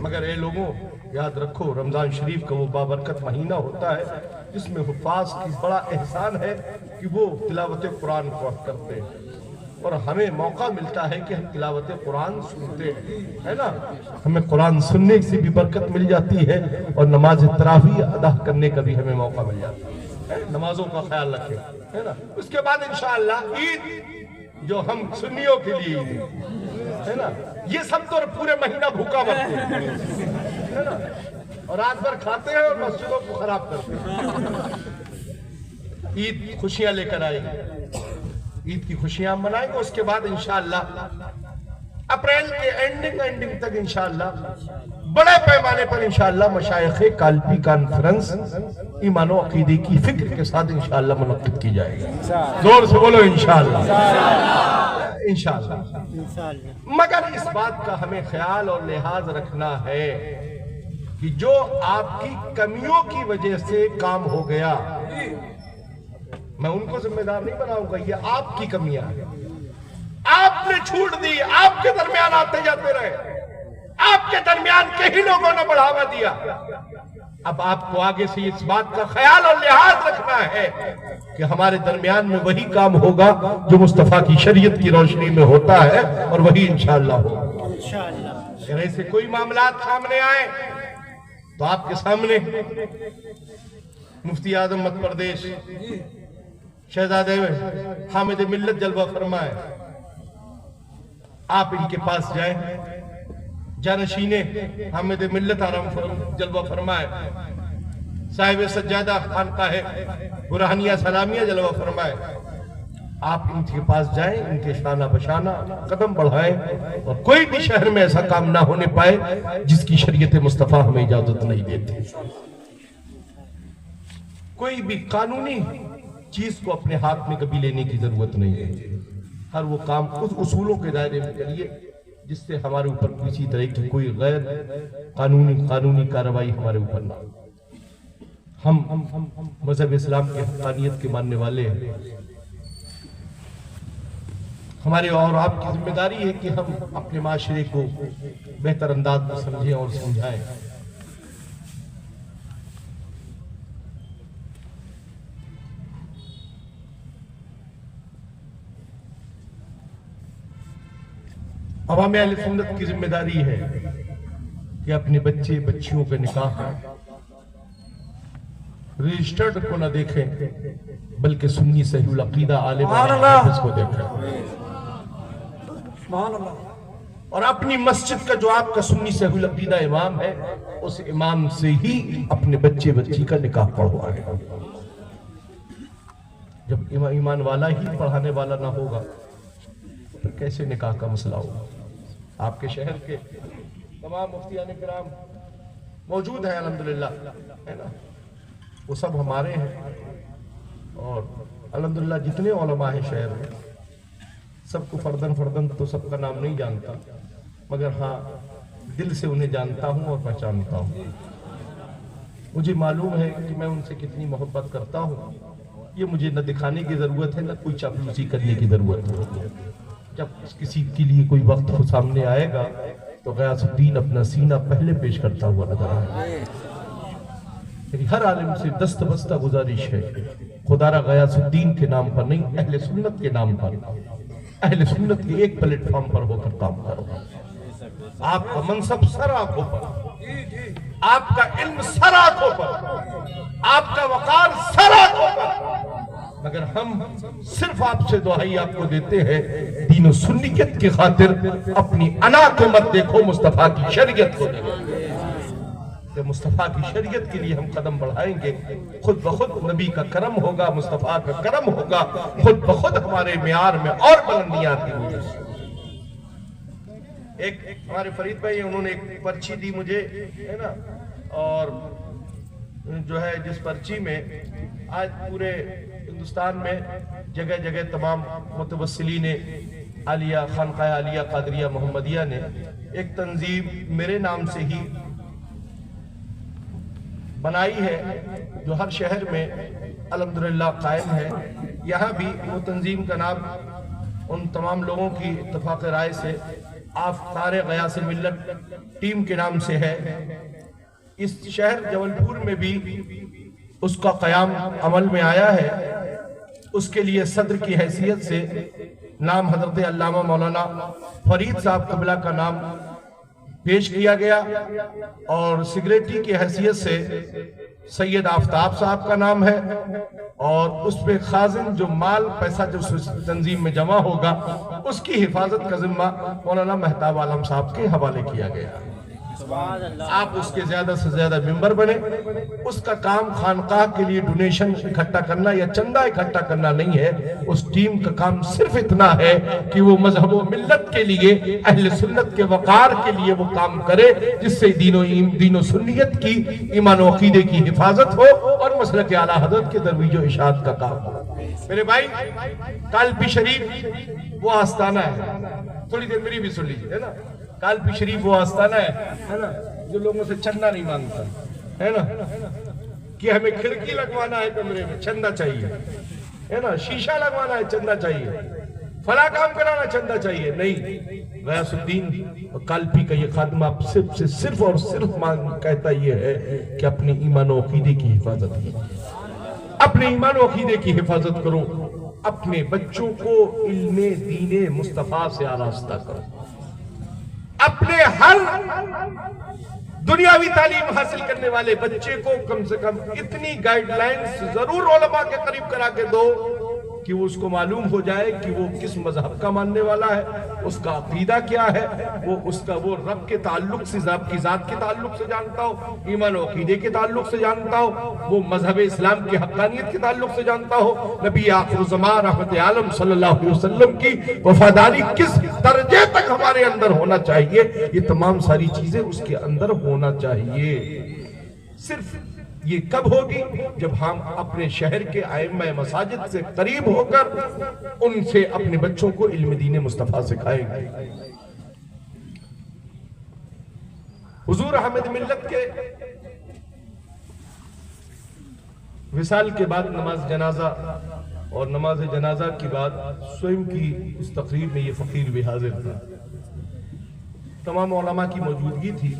मगर ये लोगों याद रखो, रमजान शरीफ का वो बाबरकत महीना होता है जिसमें हुफ़ाज़ की बड़ा एहसान है कि वो तिलावत कुरान करते हैं, और हमें मौका मिलता है कि हम तिलावत कुरान सुनते हैं, है ना। हमें कुरान सुनने से भी बरकत मिल जाती है और नमाज तरावी अदा करने का भी हमें मौका मिल जाता है। नमाजों का ख्याल रखें, है ना। उसके बाद इंशाअल्लाह ईद, जो हम सुन्नियों के लिए ईद है ना, ये सब तो पूरे महीना भूखा मरते है ना, और रात भर खाते हैं और मस्जिदों को खराब करते हैं। ईद खुशियां लेकर आएगी, ईद की खुशियां मनाएंगे। उसके बाद इंशाअल्लाह अप्रैल के एंडिंग तक इंशाअल्लाह बड़े पैमाने पर इंशाअल्लाह मशाइखे काल्पी कॉन्फ्रेंस ईमान और अकीदे की फिक्र के साथ इंशाअल्लाह मुनक्किद की जाएगी। जोर से बोलो इंशाअल्लाह, इंशाअल्लाह। मगर इस बात का हमें ख्याल और लिहाज रखना है कि जो आपकी कमियों की वजह से काम हो गया, मैं उनको जिम्मेदार नहीं बनाऊंगा, ये आपकी कमियां हैं। आपने छूट दी, आपके दरमियान आते जाते रहे, आपके दरमियान कई लोगों ने बढ़ावा दिया। अब आपको आगे से इस बात का ख्याल और लिहाज रखना है कि हमारे दरमियान में वही काम होगा जो मुस्तफा की शरीयत की रोशनी में होता है, और वही इंशाअल्लाह होगा। अगर ऐसे कोई मामलात सामने आए तो आपके सामने मुफ्ती आजम मध्य प्रदेश शहजादे हामिद मिल्लत जलवा फरमाए, आप इनके पास जाएं। जानशीने हामिद मिल्लत आराम जलवा फरमाए, साहिब सज्जादा खान का है बुरहानिया सलामिया जलवा फरमाए, आप इनके पास जाएं, इनके शाना बशाना कदम बढ़ाएं, और कोई भी शहर में ऐसा काम ना होने पाए जिसकी शरीयत मुस्तफा हमें इजाजत नहीं देती। कोई भी कानूनी चीज को अपने हाथ में कभी लेने की जरूरत नहीं है। हर वो काम उस उसूलों के दायरे में करिए जिससे हमारे ऊपर किसी तरह की कोई गैर कानूनी कार्रवाई हमारे ऊपर ना। हम मजहब इस्लाम की हक़ानियत के मानने वाले हैं। हमारे और आपकी जिम्मेदारी है कि हम अपने माशरे को बेहतर अंदाज में समझें और समझाएं। अवाम अहले सुन्नत की जिम्मेदारी है कि अपने बच्चे बच्चियों के निकाह रजिस्टर्ड को न देखें, बल्कि सुन्नी सहीहुल अकीदा आलिम को देखें। और अपनी मस्जिद का जो आपका सुन्नी सहीहुल अकीदा इमाम है, उस इमाम से ही अपने बच्चे बच्ची का निकाह पढ़वाएं। जब ईमान वाला ही पढ़ाने वाला ना होगा तो कैसे निकाह का मसला होगा। आपके शहर के तमाम मुफ्तियान किराम मौजूद हैं अल्हम्दुलिल्लाह, है ना, वो सब हमारे हैं। और अल्हम्दुलिल्लाह जितने उलमा हैं शहर में, सबको फर्दन तो सबका नाम नहीं जानता, मगर हाँ दिल से उन्हें जानता हूँ और पहचानता हूँ। मुझे मालूम है कि मैं उनसे कितनी मोहब्बत करता हूँ। ये मुझे न दिखाने की जरूरत है, न कोई चापलूसी करने की जरूरत है। जब किसी के लिए कोई वक्त हो सामने आएगा तो गयासुद्दीन अपना सीना पहले पेश करता हुआ नजर आएगा। हर आलिम से दस्तबस्ता गुजारिश है, खुदारा गयासुद्दीन के नाम पर नहीं, अहले सुन्नत के नाम पर, अहले सुन्नत के एक प्लेटफॉर्म पर होकर काम करो। आपका मनसब सर आंखों पर, आपका इल्म सर आंखों पर, आपका वकार सर आंखों पर, मगर हम सिर्फ आपसे दुआई आपको देते हैं दीन और सुन्नियत की खातिर। अपनी अना को मत देखो, मुस्तफा की शरीयत को देखो। मुस्तफा की शरीयत के लिए हम कदम बढ़ाएंगे, खुद ब खुद नबी का करम होगा, मुस्तफा का करम होगा, खुद ब खुद हमारे मियार में और बुलंदियां आती होंगी। एक हमारे फरीद भाई, उन्होंने एक पर्ची दी मुझे, है ना, और जो है जिस पर्ची में आज पूरे हिंदुस्तान में जगह जगह तमाम मुतवस्सिलीन आलिया खानकाह आलिया कादरिया मोहम्मदिया ने एक तंजीम मेरे नाम से ही बनाई है, जो हर शहर में अल्हम्दुलिल्लाह कायम है। यहाँ भी वो तंजीम का नाम उन तमाम लोगों की इत्तफाक राय से आफ़तार ग़यास मिल्लत टीम के नाम से है। इस शहर जबलपुर में भी उसका क़याम अमल में आया है। उसके लिए सदर की हैसियत से नाम हज़रत अल्लामा मौलाना फरीद साहब क़िबला का नाम पेश किया गया और सेक्रेटरी की हैसियत से सैयद आफ्ताब साहब का नाम है और उस पे खाजिन जो माल पैसा जो तंजीम में जमा होगा उसकी हिफाजत का जिम्मा मौलाना मेहताब आलम साहब के हवाले किया गया। आप उसके ज्यादा से ज्यादा मेंबर बने। उसका काम खानकाह के लिए डोनेशन इकट्ठा करना या चंदा इकट्ठा करना नहीं है। उस टीम का काम सिर्फ इतना है कि वो मजहब व मिल्लत के लिए, अहले सुन्नत के वकार के लिए वो काम करे, जिससे दीनो सुन्नियत की, ईमान व अकीदे की हिफाजत हो और मसलक आला हज़रत के दरवीजो इशाअत का काम हो। मेरे भाई, कालपी शरीफ वो आस्ताना है, थोड़ी देर मेरी भी सुन लीजिए, है ना। कालपी शरीफ वो आस्ताना है ना, जो लोगों से चंदा नहीं मांगता, है ना, कि हमें खिड़की लगवाना है कमरे में, चंदा चाहिए, है ना, शीशा लगवाना है, चंदा चाहिए, फला काम कराना, चंदा चाहिए नहीं। गयासुद्दीन और कालपी का ये खादमा सिर्फ और सिर्फ मांग कहता ये है कि अपने ईमान व अकीदे की हिफाजत करो, अपने ईमान व अकीदे की हिफाजत करो, अपने बच्चों को इल्मे दीने मुस्तफा से आरास्ता करो, अपने हर दुनियावी तालीम हासिल करने वाले बच्चे को कम से कम इतनी गाइडलाइंस जरूर उलमा के करीब करा के दो कि वो उसको मालूम हो जाए कि वो किस मजहब का मानने वाला है, उसका अकीदा क्या है, वो रब के ताल्लुक से, रब की जात के ताल्लुक से जानता हो, ईमान और अकीदे के ताल्लुक से जानता हो, वो मजहब इस्लाम की हक्कानियत के ताल्लुक से जानता हो, नबी आखिर ज़मान रहमत आलम सल्लल्लाहु अलैहि वसल्लम की वफादारी किस दर्जे तक हमारे अंदर होना चाहिए, ये तमाम सारी चीजें उसके अंदर होना चाहिए। सिर्फ ये कब होगी? जब हम अपने शहर के आइम्मा मसाजिद से करीब होकर उनसे अपने बच्चों को इल्म दीन मुस्तफा सिखाएंगे। हुजूर अहमद मिल्लत के विसाल के बाद नमाज जनाजा और नमाज जनाजा की बात स्वयं की इस तकरीर में ये फकीर भी हाजिर था, तमाम उलमा की मौजूदगी थी।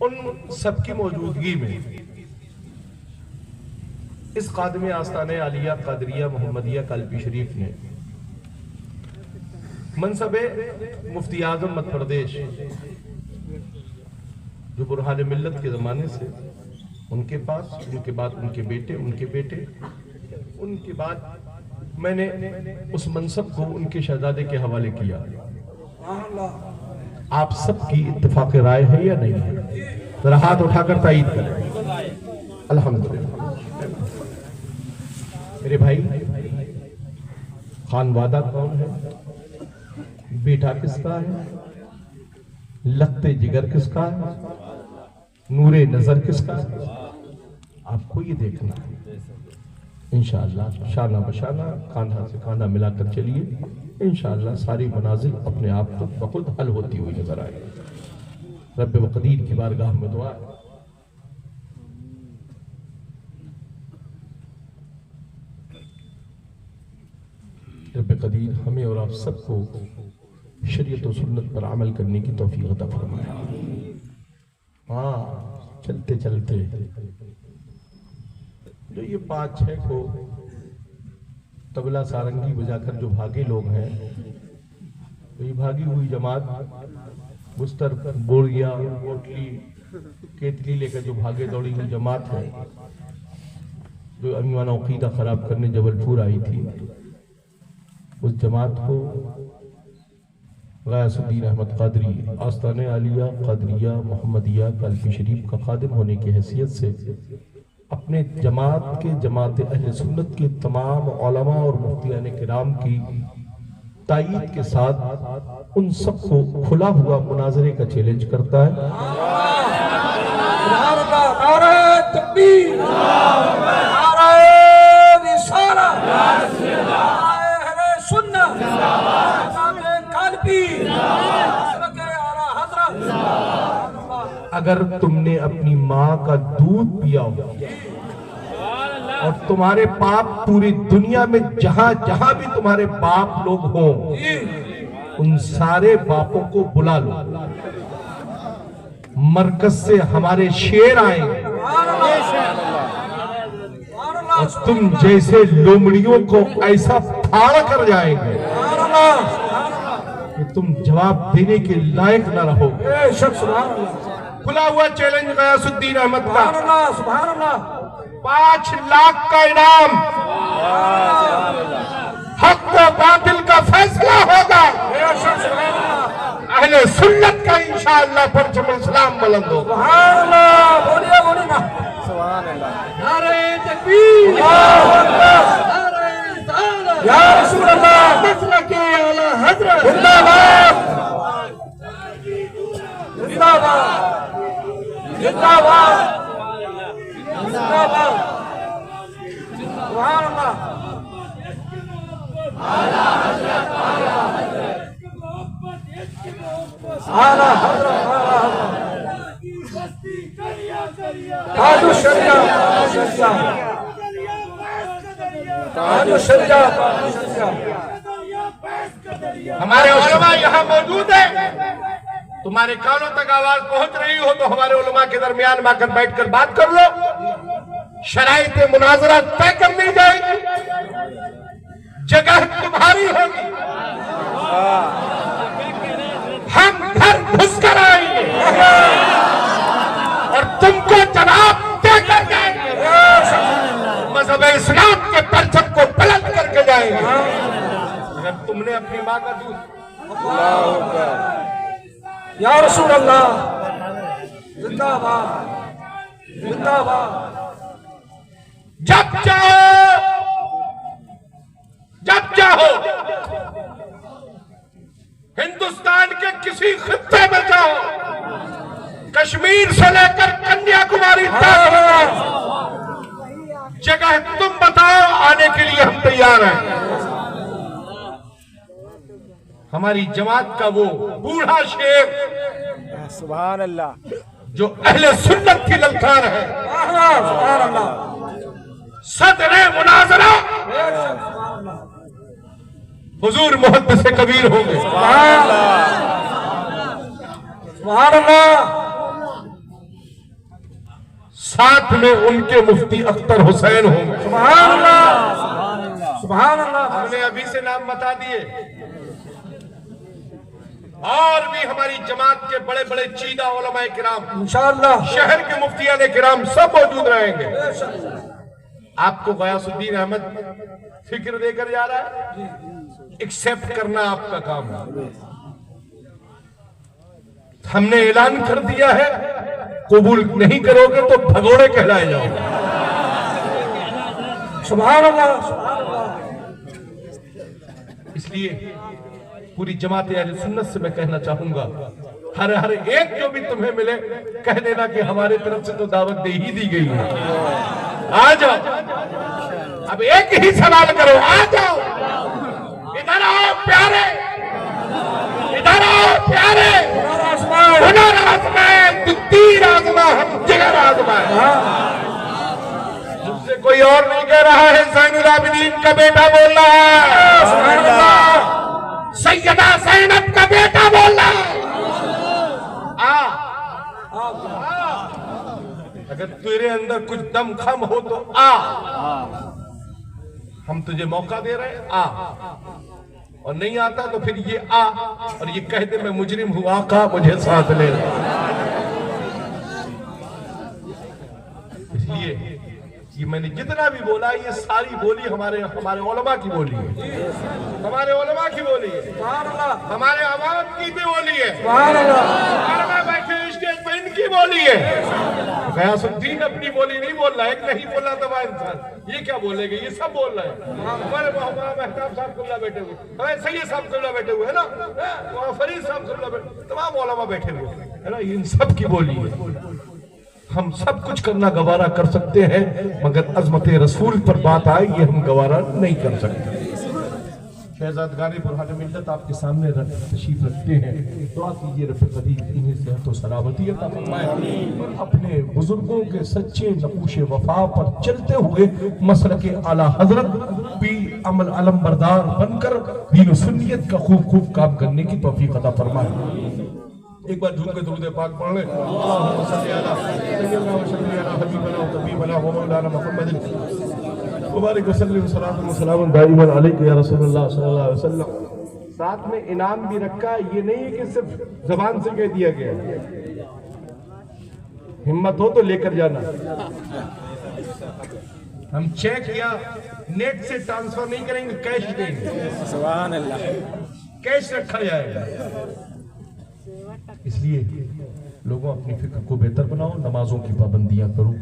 उन सबकी मौजूदगी में इस खादिम आस्ताने आलिया कादरिया मोहम्मदिया कालपी शरीफ ने मनसबे मुफ्ती आजम मध्य प्रदेश, जो बुरहान मिल्लत के जमाने से उनके पास, उनके बाद उनके बेटे, उनके बाद मैंने उस मनसब को उनके शहजादे के हवाले किया। आप सबकी इत्तेफाक राय है या नहीं है? जरा हाथ उठाकर तायीद करें। अल्हम्दुलिल्लाह। मेरे भाई, खानवादा कौन है, बेटा किसका है, लखते जिगर किसका है, नूरे नजर किसका है, आपको ये देखना है। इंशाअल्लाह शाना बशाना, कांधा से कांधा मिलाकर चलिए, इंशाअल्लाह सारी मनाजिल अपने आप को बखुद हल होती हुई नजर आएगी। रब्ब व कदीर की बारगाह में दुआ है। रब्ब कदीर हमें और आप सबको शरीयत और सुन्नत पर अमल करने की तौफीक अता फरमाए। हाँ, चलते चलते जो ये 5-6 को तबला सारंगी बजाकर जो भागे लोग हैं, तो ये भागी हुई जमात बुस्तर, बोरिया, पोटली, केतली लेकर जो भागे दौड़ी हुई जमात है, जो ईमान और अकीदा खराब करने जबलपुर आई थी, उस जमात को गयासुद्दीन अहमद कादरी आस्ताने आलिया कादरिया मोहम्मदिया कालपी शरीफ का खादिम होने की हैसियत से अपने जमात अहले सुन्नत के तमाम उलमा और मुफ्तियान किराम की तायीद के साथ उन सबको खुला हुआ मुनाजरे का चैलेंज करता है। अगर तुमने अपनी माँ का दूध पिया हो और तुम्हारे बाप पूरी दुनिया में जहां जहां भी तुम्हारे बाप लोग हों, उन सारे बापों को बुला लो। मरकज से हमारे शेर आएंगे और तुम जैसे लोमड़ियों को ऐसा फाड़ कर जाएंगे कि तुम जवाब देने के लायक न रहोगे। खुला हुआ चैलेंज गयासुद्दीन अहमद का, 5 लाख का इनाम, हक व बातिल का फैसला होगा। अहले सुन्नत का इंशाअल्लाह परचम इस्लाम बुलंद होगा। बोलिए बोलिए ना। नारे तकबीर, या रसूल अल्लाह, मसलके आला हजरत जिंदाबाद जिंदाबाद जिंदाबाद जिंदाबाद। सुभान अल्लाह। आला हजरत आला हजरत ताजु शरिया ताजु शरिया। हमारे उलमा यहाँ मौजूद है। तुम्हारे कानों तक आवाज पहुंच रही हो तो हमारे उलमा के दरमियान आकर बैठकर बात कर लो। शराइत मुनाजरा तय कर ली जाएगी, जगह तुम्हारी होगी। हम घर घुस कर आएंगे और तुमको जवाब देकर जाएंगे। मज़हब इस्लाम के परचम को बुलंद करके जाएंगे। अगर तुमने अपनी माँ का दूध, या रसूल अल्लाह, जिंदाबाद जिंदाबाद। जब चाहो हिंदुस्तान के किसी खित्ते में जाओ, कश्मीर से लेकर कन्याकुमारी तक, जगह तुम बताओ, आने के लिए हम तैयार हैं। हमारी जमात का वो बूढ़ा शेर सुभान अल्लाह जो अहले सुन्नत की ललकार है, सुभान अल्लाह। सदरे मुनाजरा हुजूर मुहद्दिस कबीर होंगे। सुभान अल्लाह। साथ में उनके मुफ्ती अख्तर हुसैन होंगे। सुभान अल्लाह सुभान अल्लाह। हमने अभी से नाम बता दिए। और भी हमारी जमात के बड़े बड़े चीदा उलमाए किराम, इंशाअल्लाह शहर के मुफ्तियाने किराम सब मौजूद रहेंगे। आपको गयासुद्दीन अहमद फिक्र देकर जा रहा है, एक्सेप्ट करना आपका काम है। हमने ऐलान कर दिया है, कबूल नहीं करोगे तो भगोड़े कहलाए जाओगे। सुभान अल्लाह सुभान अल्लाह। इसलिए पूरी जमात अहले सुन्नत से मैं कहना चाहूंगा, हर एक जो भी तुम्हें मिले कह देना कि हमारे तरफ से तो दावत दे ही दी गई है। आ जाओ, अब एक ही सवाल करो, आ जाओ, इधर आओ प्यारे, इधर आओ प्यारे। हुनर आजमाए, तीर आजमाए, हम जिगर आजमाए। मुझसे कोई और नहीं कह रहा है, ज़ैनुल आबिदीन का बेटा बोल रहा है, सैयदा ज़ैनब का बेटा बोल रहा है। अगर तेरे अंदर कुछ दम खम हो तो आ, हम तुझे मौका दे रहे हैं, आ। और नहीं आता तो फिर ये आ और ये कह दे मैं मुजरिम हूं, आका मुझे साथ ले। इसलिए ये मैंने जितना भी बोला, ये सारी बोली हमारे उलमा की बोली है, हमारे उलमा की बोली है, हमारे अवाम की भी बोली है, बैठे स्टेज पर इनकी बोली है। गयासुद्दीन अपनी बोली नहीं बोल रहा है, एक नहीं बोल रहा दबा इंसान, ये क्या बोलेंगे, ये सब बोल रहे हैं। हमारे महताब साहब कुल्ला बैठे हुए, हमारे सैयद साहब कुल्ला बैठे हुए है ना, फरीद साहब कुल्ला बैठे, तमाम उलमा बैठे हुए है ना, इन सब की बोली है। हम सब कुछ करना गवारा कर सकते हैं, मगर अजमत रसूल पर बात आए ये हम गवारा नहीं कर सकते। शहजाद गाने बुरहान मिल्लत आपके सामने तशरीफ रखते हैं। दुआ कीजिए रब कदीर इन्हें सेहत और सलामती अता फरमाए और अपने बुजुर्गों के सच्चे नकूश वफा पर चलते हुए मसलक आला हजरत भी अमल अलम बरदार बनकर दीन और सुन्नियत का खूब खूब काम करने की तौफीक अता फरमाए। एक बार झूम के दुरूद पाक पढ़ लें। अल्लाहुम्मा सल्ली अला सय्यिदना व सल्ली अला हबीबना व तबीबना व मौलाना मुहम्मदिन मुबारक वसल्लम सलातु व सलामुन दाइमन अलैका या रसूलुल्लाह सल्लल्लाहु अलैहि वसल्लम। साथ में इनाम भी रखा। ये नहीं है कि सिर्फ जबान से कह दिया गया, हिम्मत हो तो लेकर जाना। हम चेक या नेट से ट्रांसफर नहीं करेंगे, कैश देंगे। सुभान अल्लाह। कैश रखा जाएगा। इसलिए लोगों अपनी फिक्र को बेहतर बनाओ, नमाजों की पाबंदियां करो,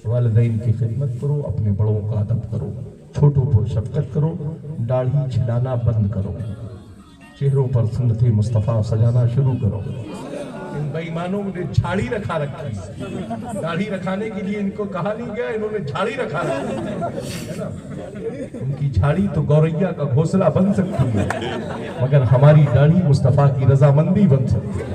वालिदैन की खिदमत करो, अपने बड़ों का अदब करो, छोटों पर शफकत करो, दाढ़ी छिलाना बंद करो, चेहरों पर सुन्नते मुस्तफ़ा सजाना शुरू करो। इन बेईमानों ने झाड़ी रखा रखी, दाढ़ी रखाने के लिए इनको कहा नहीं गया, इन्होंने झाड़ी रखा रखी है ना। उनकी झाड़ी तो गौरैया का घोंसला बन सकती है, मगर हमारी दाढ़ी मुस्तफ़ा की रजामंदी बन सकती है,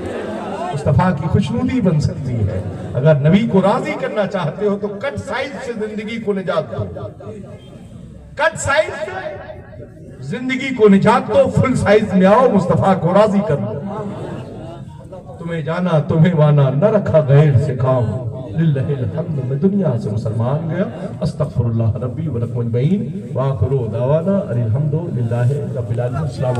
मुस्तफ़ा की खुशनुदी बन सकती है। अगर नबी को राजी करना चाहते हो तो कट साइज से जिंदगी को निजात दो, कट साइज से जिंदगी को निजात दो, फुल साइज में आओ, मुस्तफ़ा को राजी कर लो। तुम्हें जाना तुम्हें माना, न रखा गैर से काम, लिल्लाहिल हम्द। मैं दुनिया से मुसलमान गया, अस्तगफिरुल्लाह रब्बी व लकुम अजमईन, व आखिरु दावाना अनिल हम्दुलिल्लाहि रब्बिल आलमीन। अस्सलामु अलैकुम।